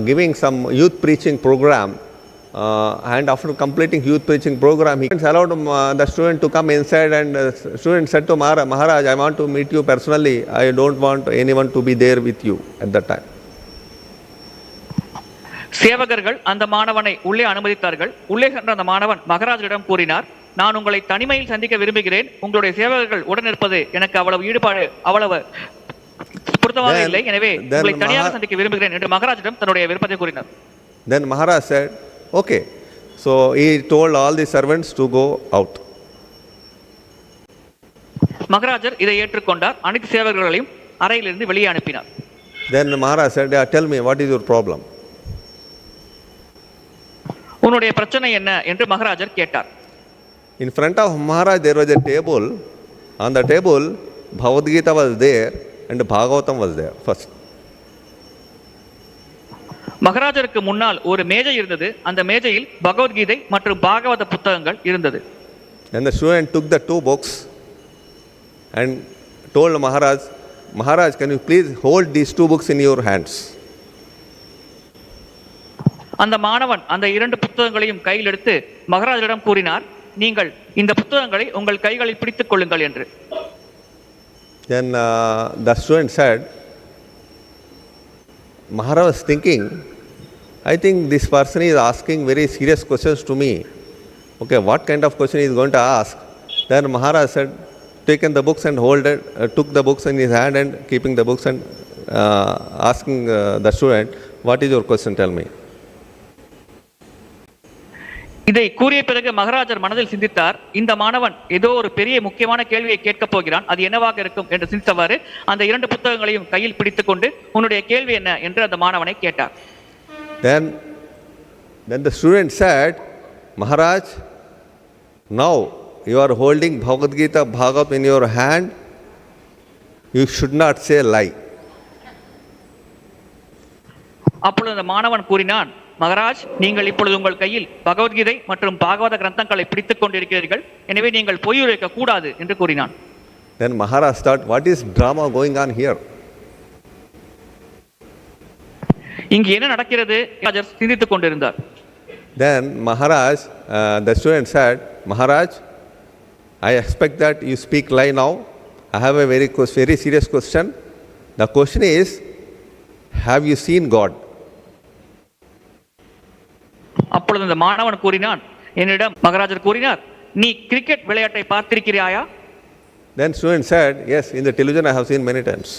giving some youth preaching program, and after completing youth preaching program, he allowed the student to come inside, and student said to Maharaj, I want to meet you personally. I don't want anyone to be there with you at that time. சேவகர்கள் அந்த மாணவனை உள்ளே அனுமதித்தார்கள். உள்ளே சென்ற அந்த மாணவன் மகாராஜிடம் கூறினார், நான் உங்களை தனிமையில் சந்திக்க விரும்புகிறேன். உங்களுடைய சேவகர்கள் உடன் இருப்பது எனக்கு அவ்வளவு ஈடுபாடு அவ்வளவு பொருத்தமாக இல்லை. எனவே உங்களை தனியாக சந்திக்க விரும்புகிறேன் என்று மகாராஜிடம் தன்னுடைய விருப்பத்தை கூறினார். Then Maharaj said, okay. So he told all the servants to go out. மகாராஜர் இதை ஏற்றுக்கொண்டார். அனைத்து சேவகர்களையும் அறையிலிருந்து வெளியே அனுப்பினார். Then Maharaj said, yeah, tell me, what is your problem? உன்னுடைய பிரச்சனை என்ன என்று மகாராஜர் கேட்டார். In front of Maharaj there was a table. On the table, Bhagavad Gita was there and Bhagavatam was there first. மகாராஜருக்கு முன்னால் ஒரு மேஜை இருந்தது. அந்த மேஜையில் பகவத்கீதை மற்றும் பாகவத புத்தகங்கள் இருந்தது. And the student took the two books and told Maharaj, Maharaj, can you please hold these two books in your hands? அந்த மாணவன் அந்த இரண்டு புத்தகங்களையும் கையில் எடுத்து மகாராஜரிடம் கூறினார், நீங்கள் இந்த புத்தகங்களை உங்கள் கைகளில் பிடித்துக் கொள்ளுங்கள் என்று. Then the student said, Maharaj was thinking, I think this person is asking very serious questions to me. Okay, what kind of question he is going to ask? Then Maharaj said, taken the books and took the books in his hand and keeping the books and asking the student, what is your question, tell me. இதை கூறிய பிறகு மகாராஜர் மனதில் சிந்தித்தார், இந்த மாணவன் ஏதோ ஒரு பெரிய முக்கியமான கேள்வியை கேட்கப் போகிறான், அது என்னவாக இருக்கும் என்று சிந்தித்தவாறு அந்த இரண்டு புத்தகங்களையும் கையில் பிடித்துக் கொண்டு உன்னுடைய கேள்வி என்ன என்று அந்த மாணவனை கேட்டார். Then the student said, Maharaj, now you are holding Bhagavad Gita Bhagavatam in your hand, you should not say lie. அப்பொழுது அந்த மாணவன் கூறினான், மகாராஜ், நீங்கள் இப்பொழுது உங்கள் கையில் பகவத்கீதை மற்றும் பாகவத கிரந்தங்களை பிடித்துக் கொண்டிருக்கிறீர்கள், எனவே நீங்கள் பொய் உரைக்க கூடாது என்று கூறினான். Then Maharaj thought, what is drama going on here? இங்கு என்ன நடக்கிறது ராஜர் சிந்தித்துக் கொண்டிருந்தார். Then Maharaj, the student said, Maharaj, I expect that you speak lie now. I have a very serious question. The question is, have you seen God? அப்பொழுது அந்த மாணவன் கூறினான், என்னிடம் மகாராஜர் கூறினார், நீ கிரிக்கெட் விளையாட்டை பார்த்திருக்கிறாயா? Then student said, yes, in the television I have seen many times.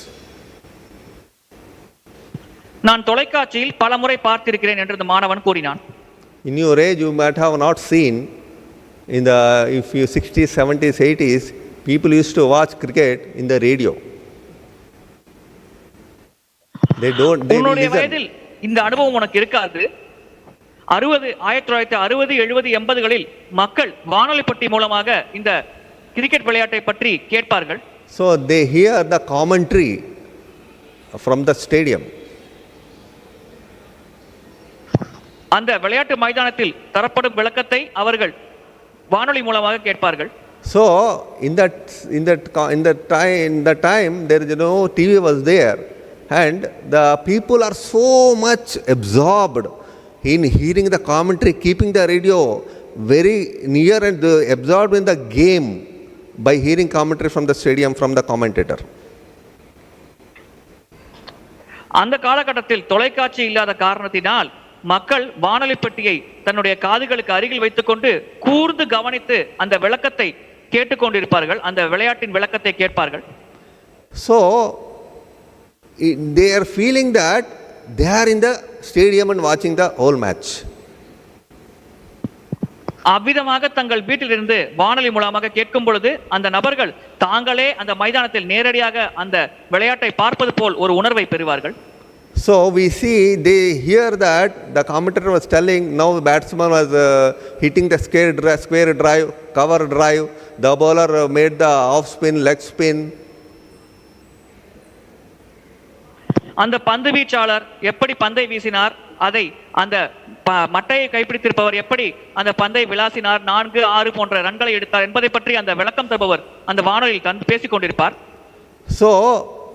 நான் தொலைக்காட்சியில் பல முறை பார்த்திருக்கிறேன் என்று அந்த மாணவன் கூறினான். In your age you might have not seen, in the if you 60s, 70s, 80s, people used to watch cricket in the radio. They உன்னுடைய வயதில் இந்த அனுபவம் உனக்கு இருக்காது. 1960, 70, 80களில் மக்கள் வானொலி பெட்டி மூலமாக இந்த கிரிக்கெட் விளையாட்டை பற்றி கேட்பார்கள். So they hear the commentary from the stadium. அந்த விளையாட்டு மைதானத்தில் தரப்படும் விளக்கத்தை அவர்கள் வானொலி மூலமாக கேட்பார்கள். So in the time there is no TV was there, and the people are so much absorbed in hearing the commentary, keeping the radio very near and absorbed in the game by hearing commentary from the stadium from the commentator. அந்த காலகட்டத்தில் தொலைக்காட்சி இல்லாத காரணத்தினால் மக்கள் வானொலி பெட்டியை தன்னுடைய காதுகளுக்கு அருகில் வைத்துக்கொண்டு கூர்ந்து கவனித்து அந்த விளக்கத்தை கேட்டுக்கொண்டிருப்பார்கள், அந்த விளையாட்டின் விளக்கத்தை கேட்பார்கள். So they are feeling that they are in the stadium and watching the whole match. அவ்விதமாக தங்கள் வீட்டிலிருந்து வானொலி மூலமாக கேட்கும் பொழுது அந்த நபர்கள் தாங்களே அந்த மைதானத்தில் நேரடியாக அந்த விளையாட்டை பார்ப்பது போல் ஒரு உணர்வை பெறுவார்கள். So we see, they hear that the commentator was telling, now the batsman was hitting the square drive, cover drive, the bowler made the off spin, leg spin. அந்த பந்து வீச்சாளர் எப்படி பந்தை வீசினார், அதை அந்த மட்டையை கைப்பிடித்திருப்பவர் எப்படி அந்த பந்தை விளாசினார், 4, 6 போன்ற ரன்களை எடுத்தார் என்பதை பற்றி அந்த விளக்கம் தருபவர் அந்த வானொலியில் பேசிக் கொண்டிருப்பார். So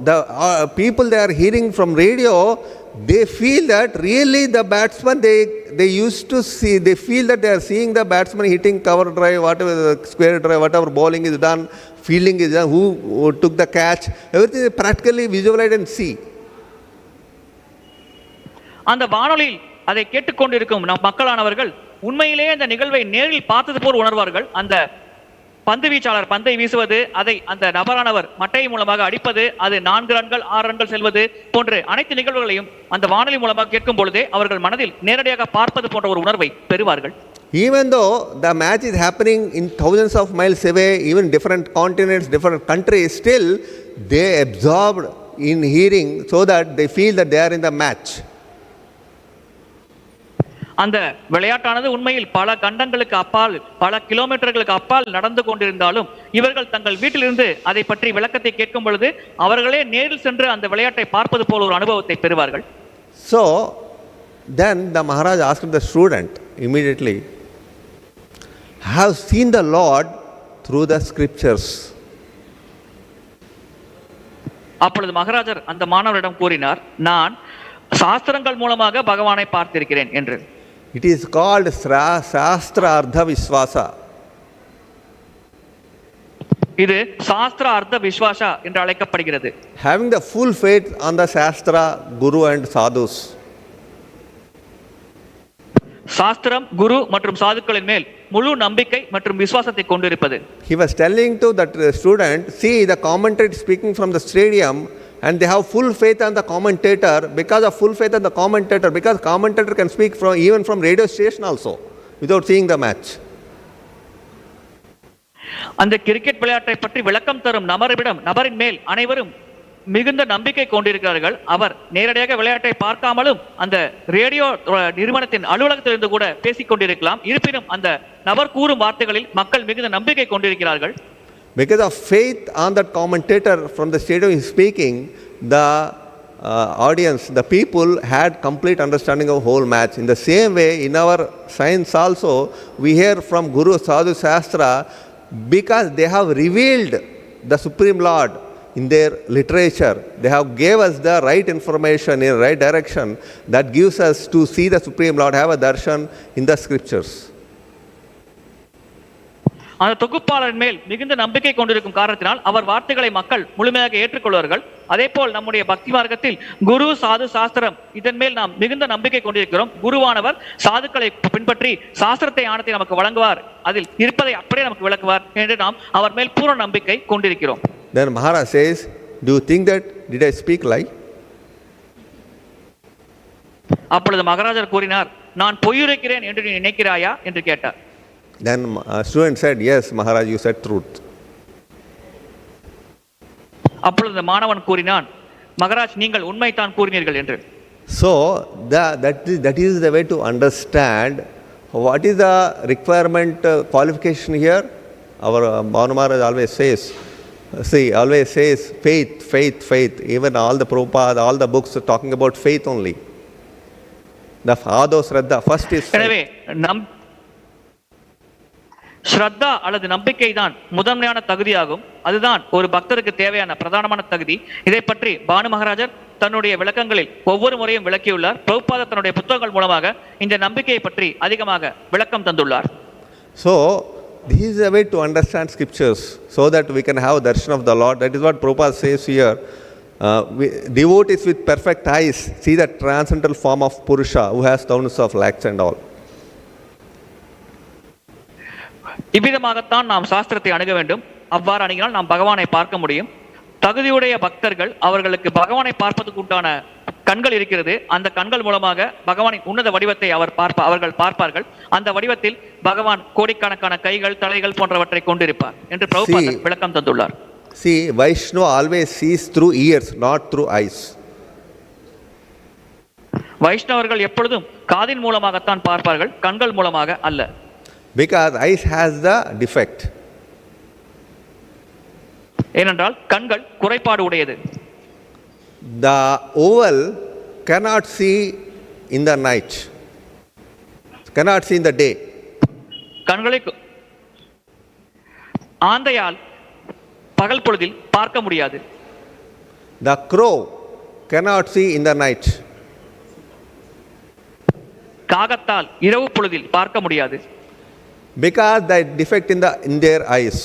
the people they are hearing from radio, they feel that really the batsman, they used to see, they feel that they are seeing the batsman hitting cover drive, whatever square drive, whatever bowling is done, fielding is done, who took the catch, everything they practically visualize and see. அந்த வானொலியில் அதை கேட்டுக்கொண்டிருக்கும் மக்களானவர்கள் உண்மையிலேயே அந்த நிகழ்வை நேரில் பார்த்தது போல் உணர்வார்கள். அந்த பந்து வீச்சாளர் பந்தை வீசுவது, அதை அந்த நபரானவர் மட்டை மூலமாக அடிப்பது, அது 4 ரன்கள் 6 ரன்கள் செல்வது போன்ற அனைத்து நிகழ்வுகளையும் அந்த வானொலி மூலமாக கேட்கும் பொழுதே அவர்கள் மனதில் நேரடியாக பார்ப்பது போன்ற ஒரு உணர்வை பெறுவார்கள். Even though the match is happening in thousands of miles away, even different continents, different countries, still they absorbed in hearing so that they feel that they are in the match. அந்த விளையாட்டானது உண்மையில் பல கண்டங்களுக்கு அப்பால், பல கிலோமீட்டர்களுக்கு அப்பால் நடந்து கொண்டிருந்தாலும் இவர்கள் தங்கள் வீட்டிலிருந்து அதை பற்றி விளக்கத்தை கேட்கும் பொழுது அவர்களே நேரில் சென்று அந்த விளையாட்டை பார்ப்பது போல ஒரு அனுபவத்தை பெறுவார்கள். So then the Maharaj asked the student immediately, have seen the Lord through the scriptures? அப்பொழுது மகாராஜர் அந்த மாணவரிடம் கூறினார், நான் சாஸ்திரங்கள் மூலமாக பகவானை பார்த்திருக்கிறேன் என்று. It is called sahasra-pāda-viṣvāsa. இது sahasra-pāda-viṣvāsa என்று அழைக்கப்படுகிறது. Having the full faith on the Shastra, Guru and Sadhus. சாஸ்திரம், குரு மற்றும் சாதுக்களின் மேல் முழு நம்பிக்கை மற்றும் விசுவாசத்தை கொண்டிருப்பது. He was telling to that student, see the commentator speaking from the stadium and they have full faith on the commentator because of full faith on the commentator, because commentator can speak from even from radio station also without seeing the match. அந்த cricket விளையாட்டை பற்றி விளக்கம் தரும் நபரின் மேல் அனைவரும் மிகுந்த நம்பிக்கை கொண்டிருக்கிறார்கள். அவர் நேரடியாக விளையாட்டை பார்க்காமலும் அந்த ரேடியோ நிறுவனத்தின் அலுவலகத்திலிருந்து கூட பேசிக் கொண்டிருக்கலாம். இருப்பினும் அந்த நபர் கூறும் வார்த்தைகளில் மக்கள் மிகுந்த நம்பிக்கை கொண்டிருக்கிறார்கள். Because of faith on that commentator from the stadium is speaking, the audience, the people had complete understanding of whole match. In the same way, in our science also, we hear from Guru, Sadhu, Shastra, because they have revealed the Supreme Lord in their literature. They have gave us the right information in the right direction that gives us to see the Supreme Lord, have a darshan in the scriptures. அந்த தொகுப்பாளரின் மேல் மிகுந்த நம்பிக்கை கொண்டிருக்கும் காரணத்தினால் அவர் வார்த்தைகளை மக்கள் முழுமையாக ஏற்றுக்கொள்வார்கள். அதே போல் நம்முடைய பக்தி மார்க்கத்தில் குரு, சாது, சாஸ்திரம் இதன் மேல் நாம் மிகுந்த நம்பிக்கை கொண்டிருக்கிறோம். குருவானவர் சாதுக்களை பின்பற்றி சாஸ்திரத்தை ஞானத்தை நமக்கு வழங்குவார், அதில் இருப்பதை அப்படியே நமக்கு விளக்குவார் என்று நாம் அவர் மேல் பூர்ண நம்பிக்கை கொண்டிருக்கிறோம். Then Maharaj says, do you think that did I speak lie? அப்பொழுது மகாராஜர் கூறினார், நான் பொய்யுரைக்கிறேன் என்று நீ நினைக்கிறாயா என்று கேட்டார். Then student said, yes Maharaj, you said truth. அப்பொழுது மாணவன் கூறினான், மகாராஜ் நீங்கள் உண்மைதான் கூறினீர்கள் என்று. So that is the way to understand what is the requirement qualification here. Our Bhanu Maharaj always says, faith. Even all the Prabhupada, all the books are talking about faith only. The adorned first is faith. எனவே ஸ்ரத்தா அல்லது நம்பிக்கை தான் முதன்மையான தகுதியாகும். அதுதான் ஒரு பக்தருக்கு தேவையான பிரதானமான தகுதி. இதை பற்றி பானு மகாராஜர் தன்னுடைய விளக்கங்களில் ஒவ்வொரு முறையும் விளக்கியுள்ளார். பிரபுபாத தன்னுடைய புத்தகங்கள் மூலமாக இந்த நம்பிக்கையை பற்றி அதிகமாக விளக்கம் தந்துள்ளார். So this is a way to understand scriptures so that we can have darshan of the Lord. That is what Prabhupada says here. Devotees with perfect eyes see the transcendental form of Puruṣa who has thousands of lakhs and all. இவ்விதமாகத்தான் நாம் சாஸ்திரத்தை அணுக வேண்டும். அவ்வாறு அணுகினால் நாம் பகவானை பார்க்க முடியும். தகுதியுடைய பக்தர்கள் அவர்களுக்கு பகவானை பார்ப்பதற்கு உண்டான கண்கள் இருக்கிறது. அந்த கண்கள் மூலமாக பகவானின் உன்னத வடிவத்தை அவர்கள் பார்ப்பார்கள். அந்த வடிவத்தில் பகவான் கோடிக்கணக்கான கைகள், தலைகள் போன்றவற்றை கொண்டிருப்பார் என்று பிரபுபாதர் விளக்கம் தந்துள்ளார். See, Vaishnava always sees through ears, not through eyes. வைஷ்ணவர்கள் எப்பொழுதும் காதின் மூலமாகத்தான் பார்ப்பார்கள், கண்கள் மூலமாக அல்ல. Because eyes has the defect. ஏனென்றால் கண்கள் குறைபாடு உடையது. The owl cannot see in the night, cannot see in the day. கண்களை ஆந்தையால் பகல் பொழுதில் பார்க்க முடியாது. The crow cannot see in the night. காகத்தால் இரவு பொழுதில் பார்க்க முடியாது. Because the defect in their eyes.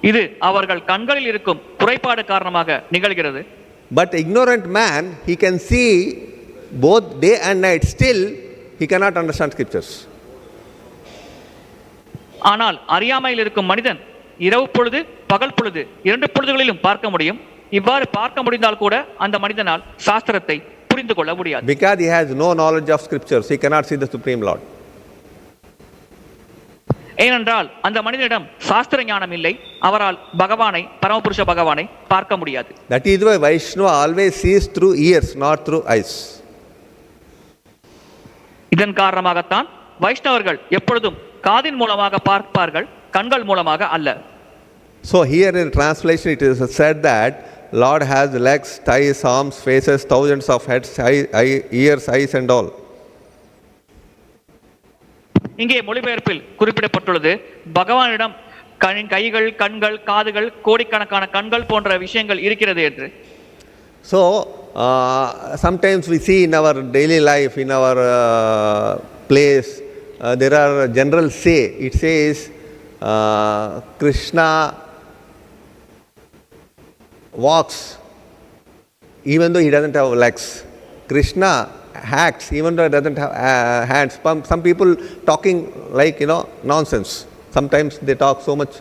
இது அவர்கள் கண்களில் இருக்கும் குறைபாடு காரணமாக நிகழ்கிறது. But ignorant man, he can see both day and night, still he cannot understand scriptures. ஆனால் அறியாமையில் இருக்கும் மனிதன் இரவு பொழுது, பகல் பொழுது இரண்டு பொழுதுகளிலும் பார்க்க முடியும். இவ்வாறு பார்க்க முடிந்தால் கூட அந்த மனிதனால் சாஸ்திரத்தை புரிந்து கொள்ள முடியாது. Because he has no knowledge of scriptures, he cannot see the Supreme Lord. ஏனென்றால் அந்த மனிதனிடம் சாஸ்திர ஞானம் இல்லை, அவரால் பகவானை, பரமபுருஷ பகவானை பார்க்க முடியாது. That is why Vaishnava always sees through ears, not through eyes. இதன் காரணமாகத்தான் வைஷ்ணவர்கள் எப்பொழுதும் காதின் மூலமாக பார்ப்பார்கள், கண்கள் மூலமாக அல்ல. So here in translation it is said that Lord has legs, thighs, arms, faces, thousands of heads, ears, eyes and all. இங்கே மொழிபெயர்ப்பில் குறிப்பிடப்பட்டுள்ளது பகவானிடம் கைகள், கண்கள், காதுகள், கோடிக்கணக்கான கண்கள் போன்ற விஷயங்கள் இருக்கிறது என்று. So sometimes we see in our daily life, in our place, there are general say. It says Krishna walks even though he doesn't have legs. Krishna acts even though he doesn't have hands. Some people talking like, nonsense. Sometimes they talk so much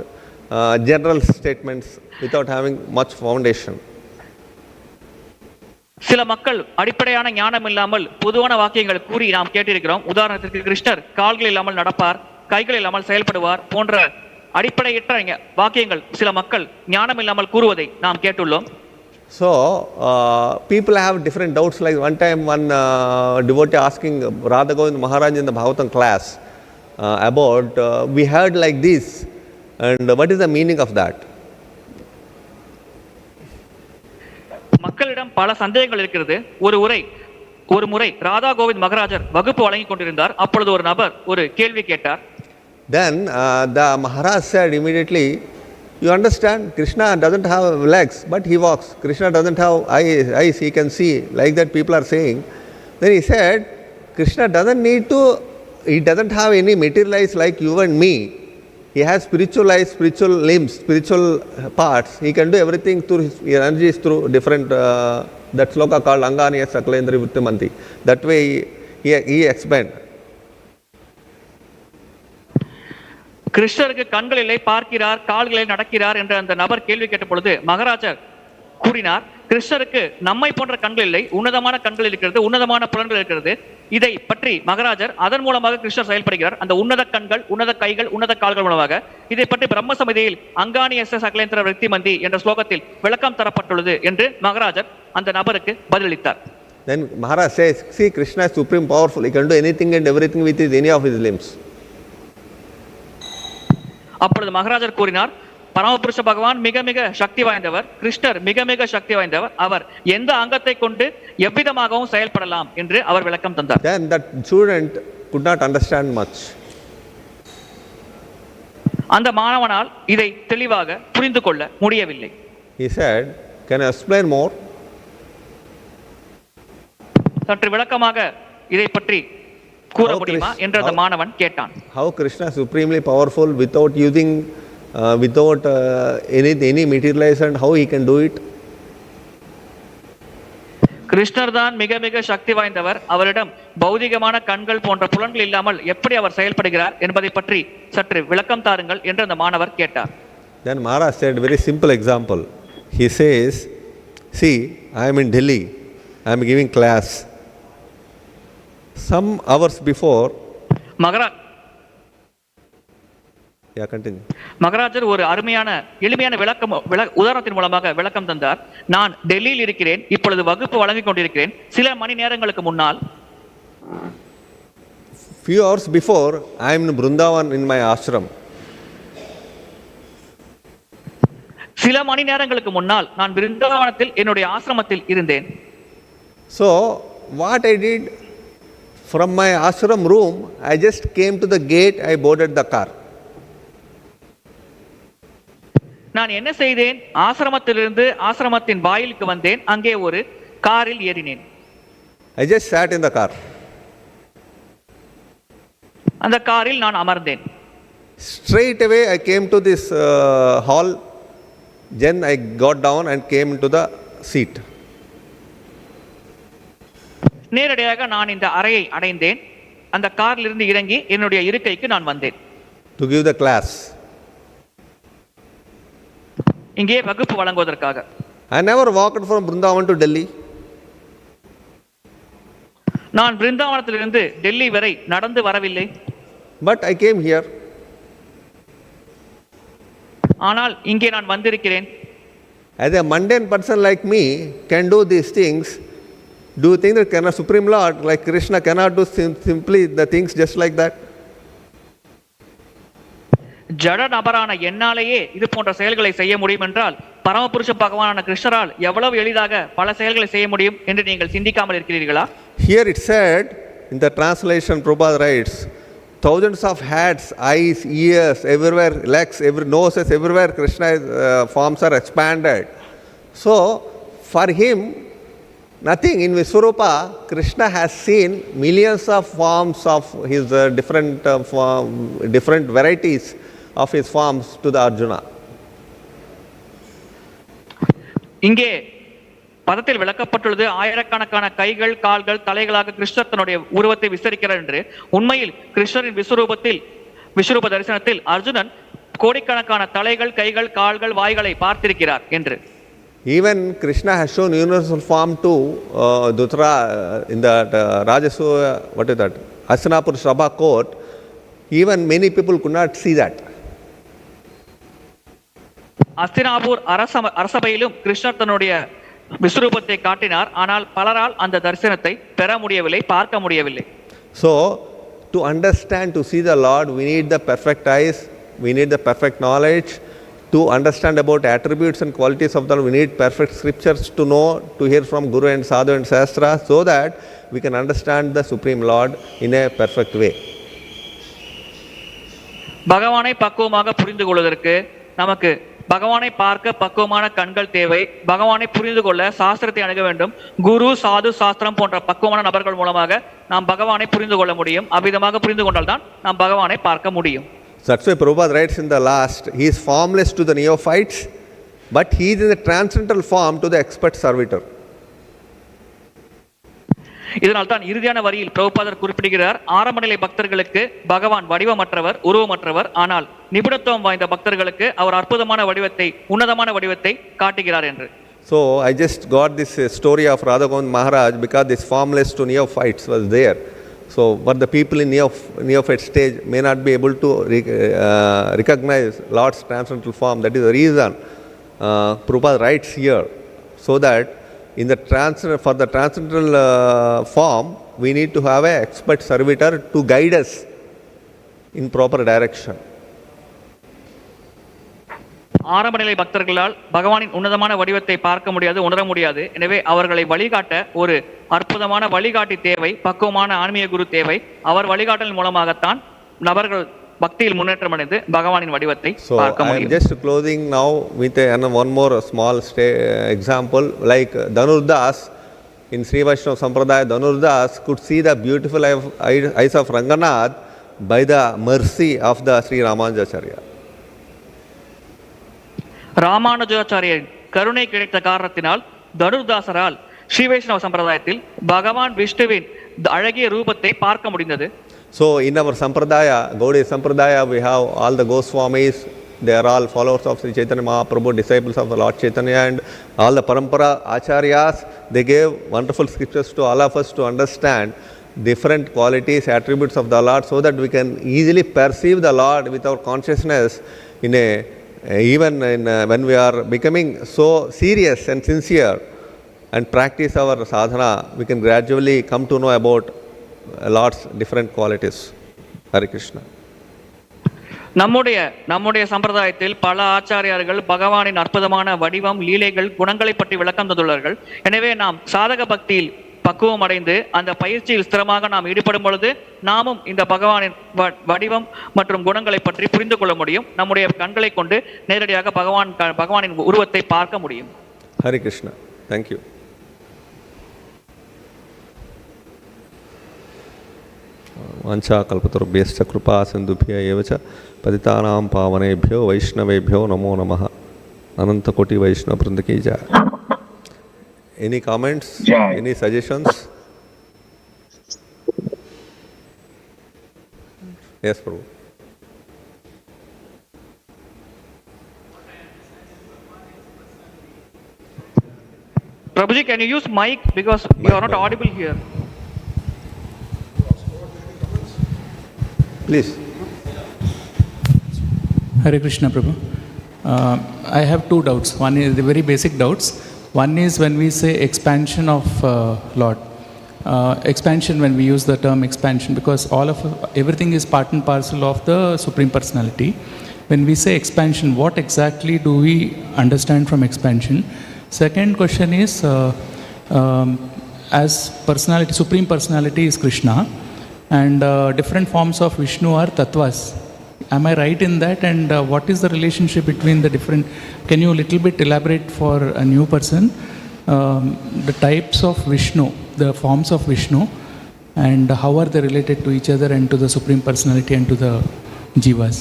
general statements without having much foundation. சில மக்கள் அடிப்படையான ஞானம் இல்லாமல் பொதுவான வாக்கியங்கள் கூறி நாம் கேட்டிருக்கிறோம். உதாரணத்திற்கு கிருஷ்ணர் கால்கள் இல்லாமல் நடப்பார், கைகள் இல்லாமல் செயல்படுவார் போன்ற அடிப்படையற்ற வாக்கியங்கள் சில மக்கள் ஞானம் இல்லாமல் கூறுவதை நாம் கேட்டுள்ளோம். So people have different doubts. Like one time one devotee asking Radha Govind Maharaj in the Bhagavatam class about we heard like this, and what is the meaning of that? மக்களிடம் பல சந்தேகங்கள் இருக்கிறது. ஒரு முறை ராதா கோவிந்த் மகாராஜர் வகுப்பு வழங்கி கொண்டிருந்தார். அப்பொழுது ஒரு நபர் ஒரு கேள்வி கேட்டார். Then the Maharaj said immediately, you understand, Krishna doesn't have legs but he walks. Krishna doesn't have eyes, he can see, like that people are saying. Then he said, Krishna he doesn't have any material eyes like you and me. He has spiritual eyes, spiritual limbs, spiritual parts. He can do everything through his energies, through different, that sloka called Angani Sakalendri Vittimanti. That way he explained. கிருஷ்ணருக்கு கண்கள் இல்லை, பார்க்கிறார், கால்களை நடக்கிறார் என்ற அந்த நபர் கேள்வி கேட்ட பொழுது மகாராஜர் கூறினார், கிருஷ்ணருக்கு நம்மை போன்ற கண்கள் இல்லை, உன்னதமான கண்கள் இருக்கிறது, உன்னதமான புலன்கள் இருக்கிறது. இதை பற்றி மகாராஜர் அதன் மூலமாக கிருஷ்ணர் செயல்படுகிறார். அந்த உன்னத கண்கள், உன்னத கைகள், உன்னத கால்கள் மூலமாக இதை பற்றி பிரம்ம சமிதியில் அங்கானி சகலேந்திர விருத்திமந்தி என்ற ஸ்லோகத்தில் விளக்கம் தரப்பட்டுள்ளது என்று மகாராஜர் அந்த நபருக்கு பதிலளித்தார். Then Maharaj says, see, Krishna is supreme powerful. He can do anything and everything with any of his limbs. அப்பொழுது மகாராஜர் கூறினார், பரமபுருஷ பகவான் மிக மிக சக்தி வாய்ந்தவர், கிருஷ்ணர் மிக மிக சக்தி வாய்ந்தவர், அவர் எந்த அங்கத்தை கொண்டு எவ்விதமாகவும் செயல்படலாம் என்று அவர் விளக்கம் தந்தார். Then that student could not understand much. அந்த மாணவனால் இதை தெளிவாக புரிந்து கொள்ள முடியவில்லை. He said, can you explain more? சற்று விளக்கமாக இதை பற்றி கூற முடியுமா என்று அந்த மாணவன் கேட்டான். How Krishna is supremely powerful without using any materialization, how he can do it? கிருஷ்ணர் தான் மிக மிக சக்தி வாய்ந்தவர், அவரிடம் பௌதிகமான கண்கள் போன்ற புலன்கள் இல்லாமல் எப்படி அவர் செயல்படுகிறார் என்பதை பற்றி சற்று விளக்கம் தாருங்கள் என்று அந்த மாணவர் கேட்டார். Then Maharaj said very simple example. He says, see, I am in Delhi, I am giving class. Some hours before, மகாராஜர் ஒரு அருமையான எளிமையான உதாரணத்தின் மூலமாக விளக்கம் தந்தார். நான் டெல்லியில் இருக்கிறேன், இப்பொழுது வகுப்பு வழங்கிக் கொண்டிருக்கிறேன். சில மணி நேரங்களுக்கு முன்னால், few hours before, I am in Vrindavan in my ashram. சில மணி நேரங்களுக்கு முன்னால் நான் விருந்தாவனத்தில் என்னுடைய ஆசிரமத்தில் இருந்தேன். So what I did, from my ashram room, I just came to the gate, I boarded the car. நான் என்ன செய்தேன், ஆசிரமத்திலிருந்து ஆசிரமத்தின் வாயிலுக்கு வந்தேன், அங்கே ஒரு காரில் ஏறினேன். I just sat in the car. அந்த காரில் நான் அமர்ந்தேன். Straight away I came to this hall. Then I got down and came into the seat. நேரடியாக நான் இந்த அறையை அடைந்தேன். அந்த காரில் இருந்து இறங்கி என்னுடைய இருக்கைக்கு நான் வந்தேன். To give the class. இங்கே வகுப்பு வழங்குவதற்காக. I never walked from Vrindavan to Delhi. நான் பிருந்தாவனத்திலிருந்து டெல்லி வரை நடந்து வரவில்லை. But I came here. ஆனால் இங்கே நான் வந்திருக்கிறேன். As a mundane person like me can do these things Do you think that Supreme Lord, like Krishna, cannot do simply the things just like that? ஜட நபரான என்னாலேயே இது போன்ற செயல்களை செய்ய முடியும் என்றால் பரமபுருஷ பகவானான கிருஷ்ணரால் எவ்வளவு எளிதாக பல செயல்களை செய்ய முடியும் என்று நீங்கள் சிந்திக்காமல் இருக்கிறீர்களா? Here it said in the translation, Prabhupada writes, thousands of heads, eyes, ears, everywhere, legs, noses, everywhere Krishna's forms are expanded. So for him, nothing. In Vishwarupa, Krishna has seen millions of forms of his different varieties of his forms to the Arjuna. இங்கே பதத்தில் விளக்கப்பட்டுள்ளது ஆயிரக்கணக்கான கைகள், கால்கள், தலைகளாக கிருஷ்ணர் தன்னுடைய உருவத்தை விஸ்தரிக்கிறார் என்று. உண்மையில் கிருஷ்ணரின் விஸ்வரூப தரிசனத்தில் அர்ஜுனன் கோடிக்கணக்கான தலைகள், கைகள், கால்கள், வாய்களை பார்த்திருக்கிறார் என்று. Even Krishna has shown universal form to Dutra in that Rajasuya, what is that? Hastinapur Sabha court. Even many people could not see that. அஸ்தினாபூர் அரசபையிலும் கிருஷ்ணர் தன்னுடைய விஸ்வரூபத்தை காட்டினார். ஆனால் பலரால் அந்த தரிசனத்தை பெற முடியவில்லை, பார்க்க முடியவில்லை. So to understand, to see the Lord, we need the perfect eyes, we need the perfect knowledge. To understand about attributes and qualities of the Lord, we need perfect scriptures to know, to hear from Guru and Sadhu and Sahasra, so that we can understand the Supreme Lord in a perfect way. பகவானை பக்குவமாக புரிந்து கொள்வதற்கு நமக்கு பகவானை பார்க்க பக்குவமான கண்கள் தேவை. பகவானை புரிந்து கொள்ள சாஸ்திரத்தை அணுக வேண்டும். குரு, சாது, சாஸ்திரம் போன்ற பக்குவமான நபர்கள் மூலமாக நாம் பகவானை புரிந்து கொள்ள முடியும். அவ்விதமாக புரிந்து கொண்டால்தான் நாம் பகவானை பார்க்க முடியும். That's why Prabhupada writes in the last, he is formless to the neophytes, but he is in the transcendental form to the expert servitor. இதனால் தான் இறுதியான வரியில் பிரபுபாதர் குறிப்பிடுகிறார், ஆரம்ப நிலை பக்தர்களுக்கு பகவான் வடிவமற்றவர், உருவமற்றவர். ஆனால் நிபுணத்துவம் வாய்ந்த பக்தர்களுக்கு அவர் அற்புதமான வடிவத்தை, உன்னதமான வடிவத்தை காட்டுகிறார் என்று. So I just got this story of Radha Govind Maharaj because this formless to neophytes was there. So but the people in neophyte stage may not be able to recognize Lord's transcendental form. That is the reason Prabhupada writes here, so that in the for the transcendental form, we need to have an expert servitor to guide us in proper direction. ஆரம்ப நிலை பக்தர்களால் பகவானின் உன்னதமான வடிவத்தை பார்க்க முடியாது, உணர முடியாது. எனவே அவர்களை வழிகாட்ட ஒரு அற்புதமான வழிகாட்டி தேவை, பக்குவமான ஆன்மீக குரு தேவை. அவர் வழிகாட்டல் மூலமாகத்தான் நபர்கள் பக்தியில் முன்னேற்றம் அடைந்து பகவானின் வடிவத்தை பார்க்க முடியும். I am just closing now with one more small example, like Dhanurdas in Sri Vaishnava Sampradaya. Dhanurdas could see the beautiful eyes of Ranganath by the mercy of the Sri Ramanujacharya. ராமானுஜாச்சாரியரின் கருணை கிடைத்த காரணத்தினால் தனுர்தாசரால் ஸ்ரீ வைஷ்ணவ சம்பிரதாயத்தில் பகவான் விஷ்ணுவின் அழகிய ரூபத்தை பார்க்க முடிந்தது. So in our Sampradaya, Gaudiya Sampradaya, we have all the Goswamis. They are all followers of Sri Chaitanya Mahaprabhu, disciples of the Lord Chaitanya, and all the Parampara Acharyas. They gave wonderful scriptures to all of us to understand different qualities, attributes of the Lord, so that we can easily perceive the Lord with our consciousness in a even when we are becoming so serious and sincere and practice our sadhana, we can gradually come to know about Lord's different qualities. Hare Krishna. நம்முடைய சம்பிரதாயத்தில் பல ஆச்சாரியார்கள் பகவானின் அற்புதமான வடிவம், லீலைகள், குணங்களை பற்றி விளக்கம் தந்துள்ளார்கள். எனவே நாம் சாதக பக்தியில் பக்குவம் அடைந்து அந்த பயிற்சியில் ஸ்திரமாக நாம் ஈடுபடும் பொழுது நாமும் இந்த பகவானின் வடிவம் மற்றும் குணங்களை பற்றி புரிந்து கொள்ள முடியும். நம்முடைய கண்களை கொண்டு நேரடியாக பகவானின் உருவத்தை பார்க்க முடியும். Hare Krishna. Thank you. वाञ्छा कल्पतरुभ्यश्च कृपा सिन्धुभ्य एव च पतितानां पावनेभ्यो वैष्णवेभ्यो नमो नमः. अनंत कोटि वैष्णव वृंद की जय. Any comments? Any suggestions? Yes, Prabhu. Prabhuji, can you use mic because you are not audible here? Please. Hare Krishna, Prabhu. I have two doubts. One is the very basic doubts. One is when we say expansion of Lord. Expansion, when we use the term expansion, because everything is part and parcel of the Supreme Personality. When we say expansion, what exactly do we understand from expansion? Second question is, as personality, Supreme Personality is Krishna, and different forms of Vishnu are tattvas. Am I right in that? And what is the relationship between the different? Can you a little bit elaborate for a new person the types of Vishnu, the forms of Vishnu, and how are they related to each other and to the Supreme Personality and to the jivas?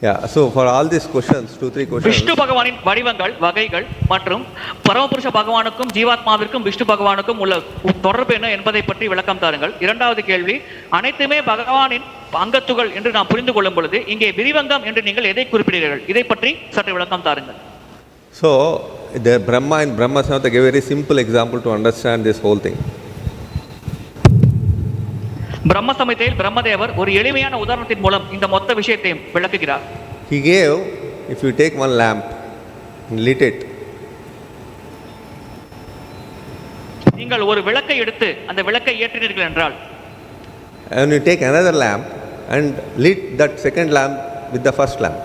Yeah, so for all these questions, 2-3 questions. Vishnu பகவானின் வடிவங்கள், வகைகள் மற்றும் பரமபுருஷ பகவானுக்கும் ஜீவாத்மாவிற்கும் விஷ்ணு பகவானுக்கும் உள்ள தொடர்பு என்ன என்பதை பற்றி விளக்கம் தாருங்கள். இரண்டாவது கேள்வி, அனைத்துமே பகவானின் அங்கத்துகள் என்று நாம் புரிந்து கொள்ளும் பொழுது இங்கே விரிவங்கம் என்று நீங்கள் எதை குறிப்பிடுகிறீர்கள்? இதை பற்றி சற்று விளக்கம் தாருங்கள். So, the Brahma in Brahma Samhita gave a very simple example to understand this whole thing. பிரம்ம சமிதையில் பிரம்மதேவர் ஒரு எளிமையான உதாரணத்தின் மூலம் இந்த மொத்த விஷயத்தையும் விளக்குகிறார். He gave, if you take one lamp and lit it, நீங்கள் ஒரு விளக்கை எடுத்து அந்த விளக்கை ஏற்றினீர்கள் என்றால், and you take another lamp and lit that second lamp with the first lamp,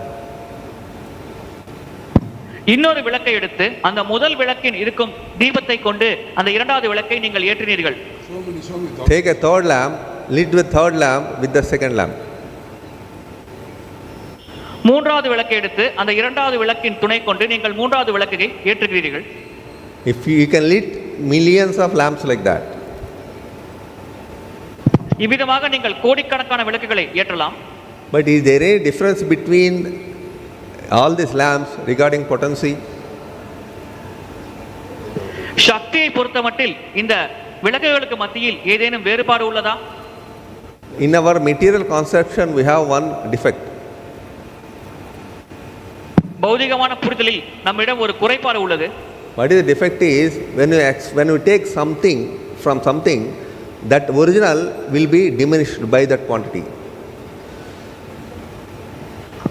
இன்னொரு விளக்கை எடுத்து அந்த முதல் விளக்கின் இருக்கும் தீபத்தை கொண்டு அந்த இரண்டாவது விளக்கை நீங்கள் ஏற்றினீர்கள். take a third lamp, lit with third lamp with the second lamp, மூன்றாவது விளக்கை எடுத்து அந்த இரண்டாவது விளக்கின் துணை கொண்டு நீங்கள் மூன்றாவது விளக்கை ஏற்றுகிறீர்கள். if you can lit millions of lamps like that, இவ்விதமாக நீங்கள் கோடிக்கணக்கான விளக்குகளை ஏற்றலாம். but is there any difference between all these lamps regarding potency? சக்தியை பொறுத்தமட்டில் இந்த விளக்குகளுக்கு மத்தியில் ஏதேனும் வேறுபாடு உள்ளதா? In our material conception we have one defect. பௌதிகமான புரிதலில் நம்மிடம் ஒரு குறைபாடு உள்ளது. What is the defect is when you take something from something, that original will be diminished by that quantity.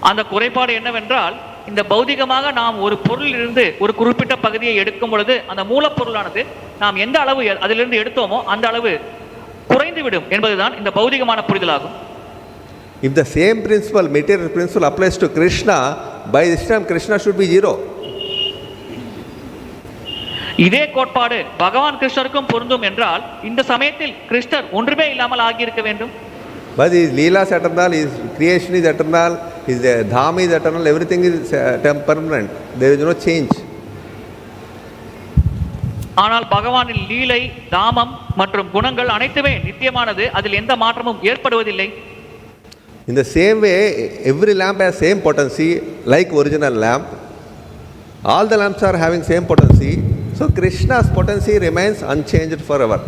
அந்த குறைபாடு என்னவென்றால், இந்த பௌதிகமாக நாம் ஒரு பொருளிலிருந்து ஒரு குறிப்பிட்ட பகுதியை எடுக்கும் பொழுது அந்த மூலப்பொருளானது நாம் எந்த அளவு அதிலிருந்து எடுத்தோமோ அந்த அளவு குறைந்துவிடும் என்பதுதான் இந்த பௌதிகமான புரிதலாகும். If the same principle, material principle applies to Krishna, by this time Krishna should be zero. இதே கோட்பாடு பகவான் கிருஷ்ணருக்கும் பொருந்தும் என்றால் இந்த சமயத்தில் கிருஷ்ணர் ஒன்றுமே இல்லாமல் ஆகியிருக்க வேண்டும். But his Leela is eternal, his creation is eternal, his Dham is eternal, everything is permanent. There is no change. ஆனால் பகவானின் லீலை, தாமம் மற்றும் குணங்கள் அனைத்துமே நித்தியமானது, அதில் எந்த மாற்றமும் ஏற்படுவதில்லை. In the same way, every lamp has same potency like original lamp. All the lamps are having same potency. So Krishna's potency remains unchanged forever.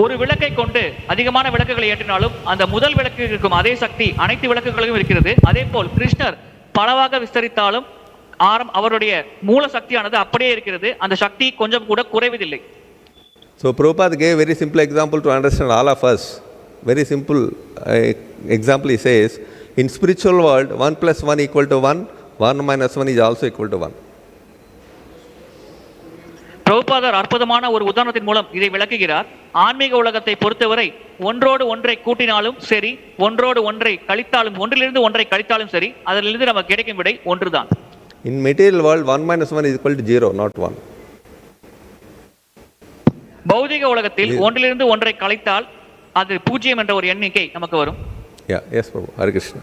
ஒரு விளக்கை கொண்டு அதிகமான விளக்குகளை ஏற்றினாலும் அந்த முதல் விளக்கில் இருக்கும் அதே சக்தி அனைத்து விளக்குகளிலும் இருக்கிறது. அதே போல் கிருஷ்ணர் பலவாக விஸ்தரித்தாலும் அவருடைய மூல சக்தியானது அப்படியே இருக்கிறது. அந்த சக்தி கொஞ்சம் கூட குறைவதில்லை. So Prabhupada gave very simple example to understand all of us. Very simple example he says, in spiritual world 1 plus 1 equal to 1, 1 minus 1 is also equal to 1. பிரபுபாதர் அற்புதமான ஒரு உதாரணத்தின் மூலம் இதை விளக்குகிறார். ஆன்மீக உலகத்தை பொறுத்தவரை ஒன்றோடு ஒன்றை கூட்டினாலும் சரி, ஒன்றோடு ஒன்றை கழித்தாலும், ஒன்றிலிருந்து ஒன்றை கழித்தாலும் சரி, அதிலிருந்து நமக்கு கிடைக்கும் விடை ஒன்றுதான். In material world 1 minus 1 is equal to 0, not 1. பௌதிக உலகத்தில் ஒன்றிலிருந்து ஒன்றை கழித்தால் அது 0 என்ற ஒரு எண்ணிக்கை நமக்கு வரும். Yeah, yes Prabhu. Hare Krishna.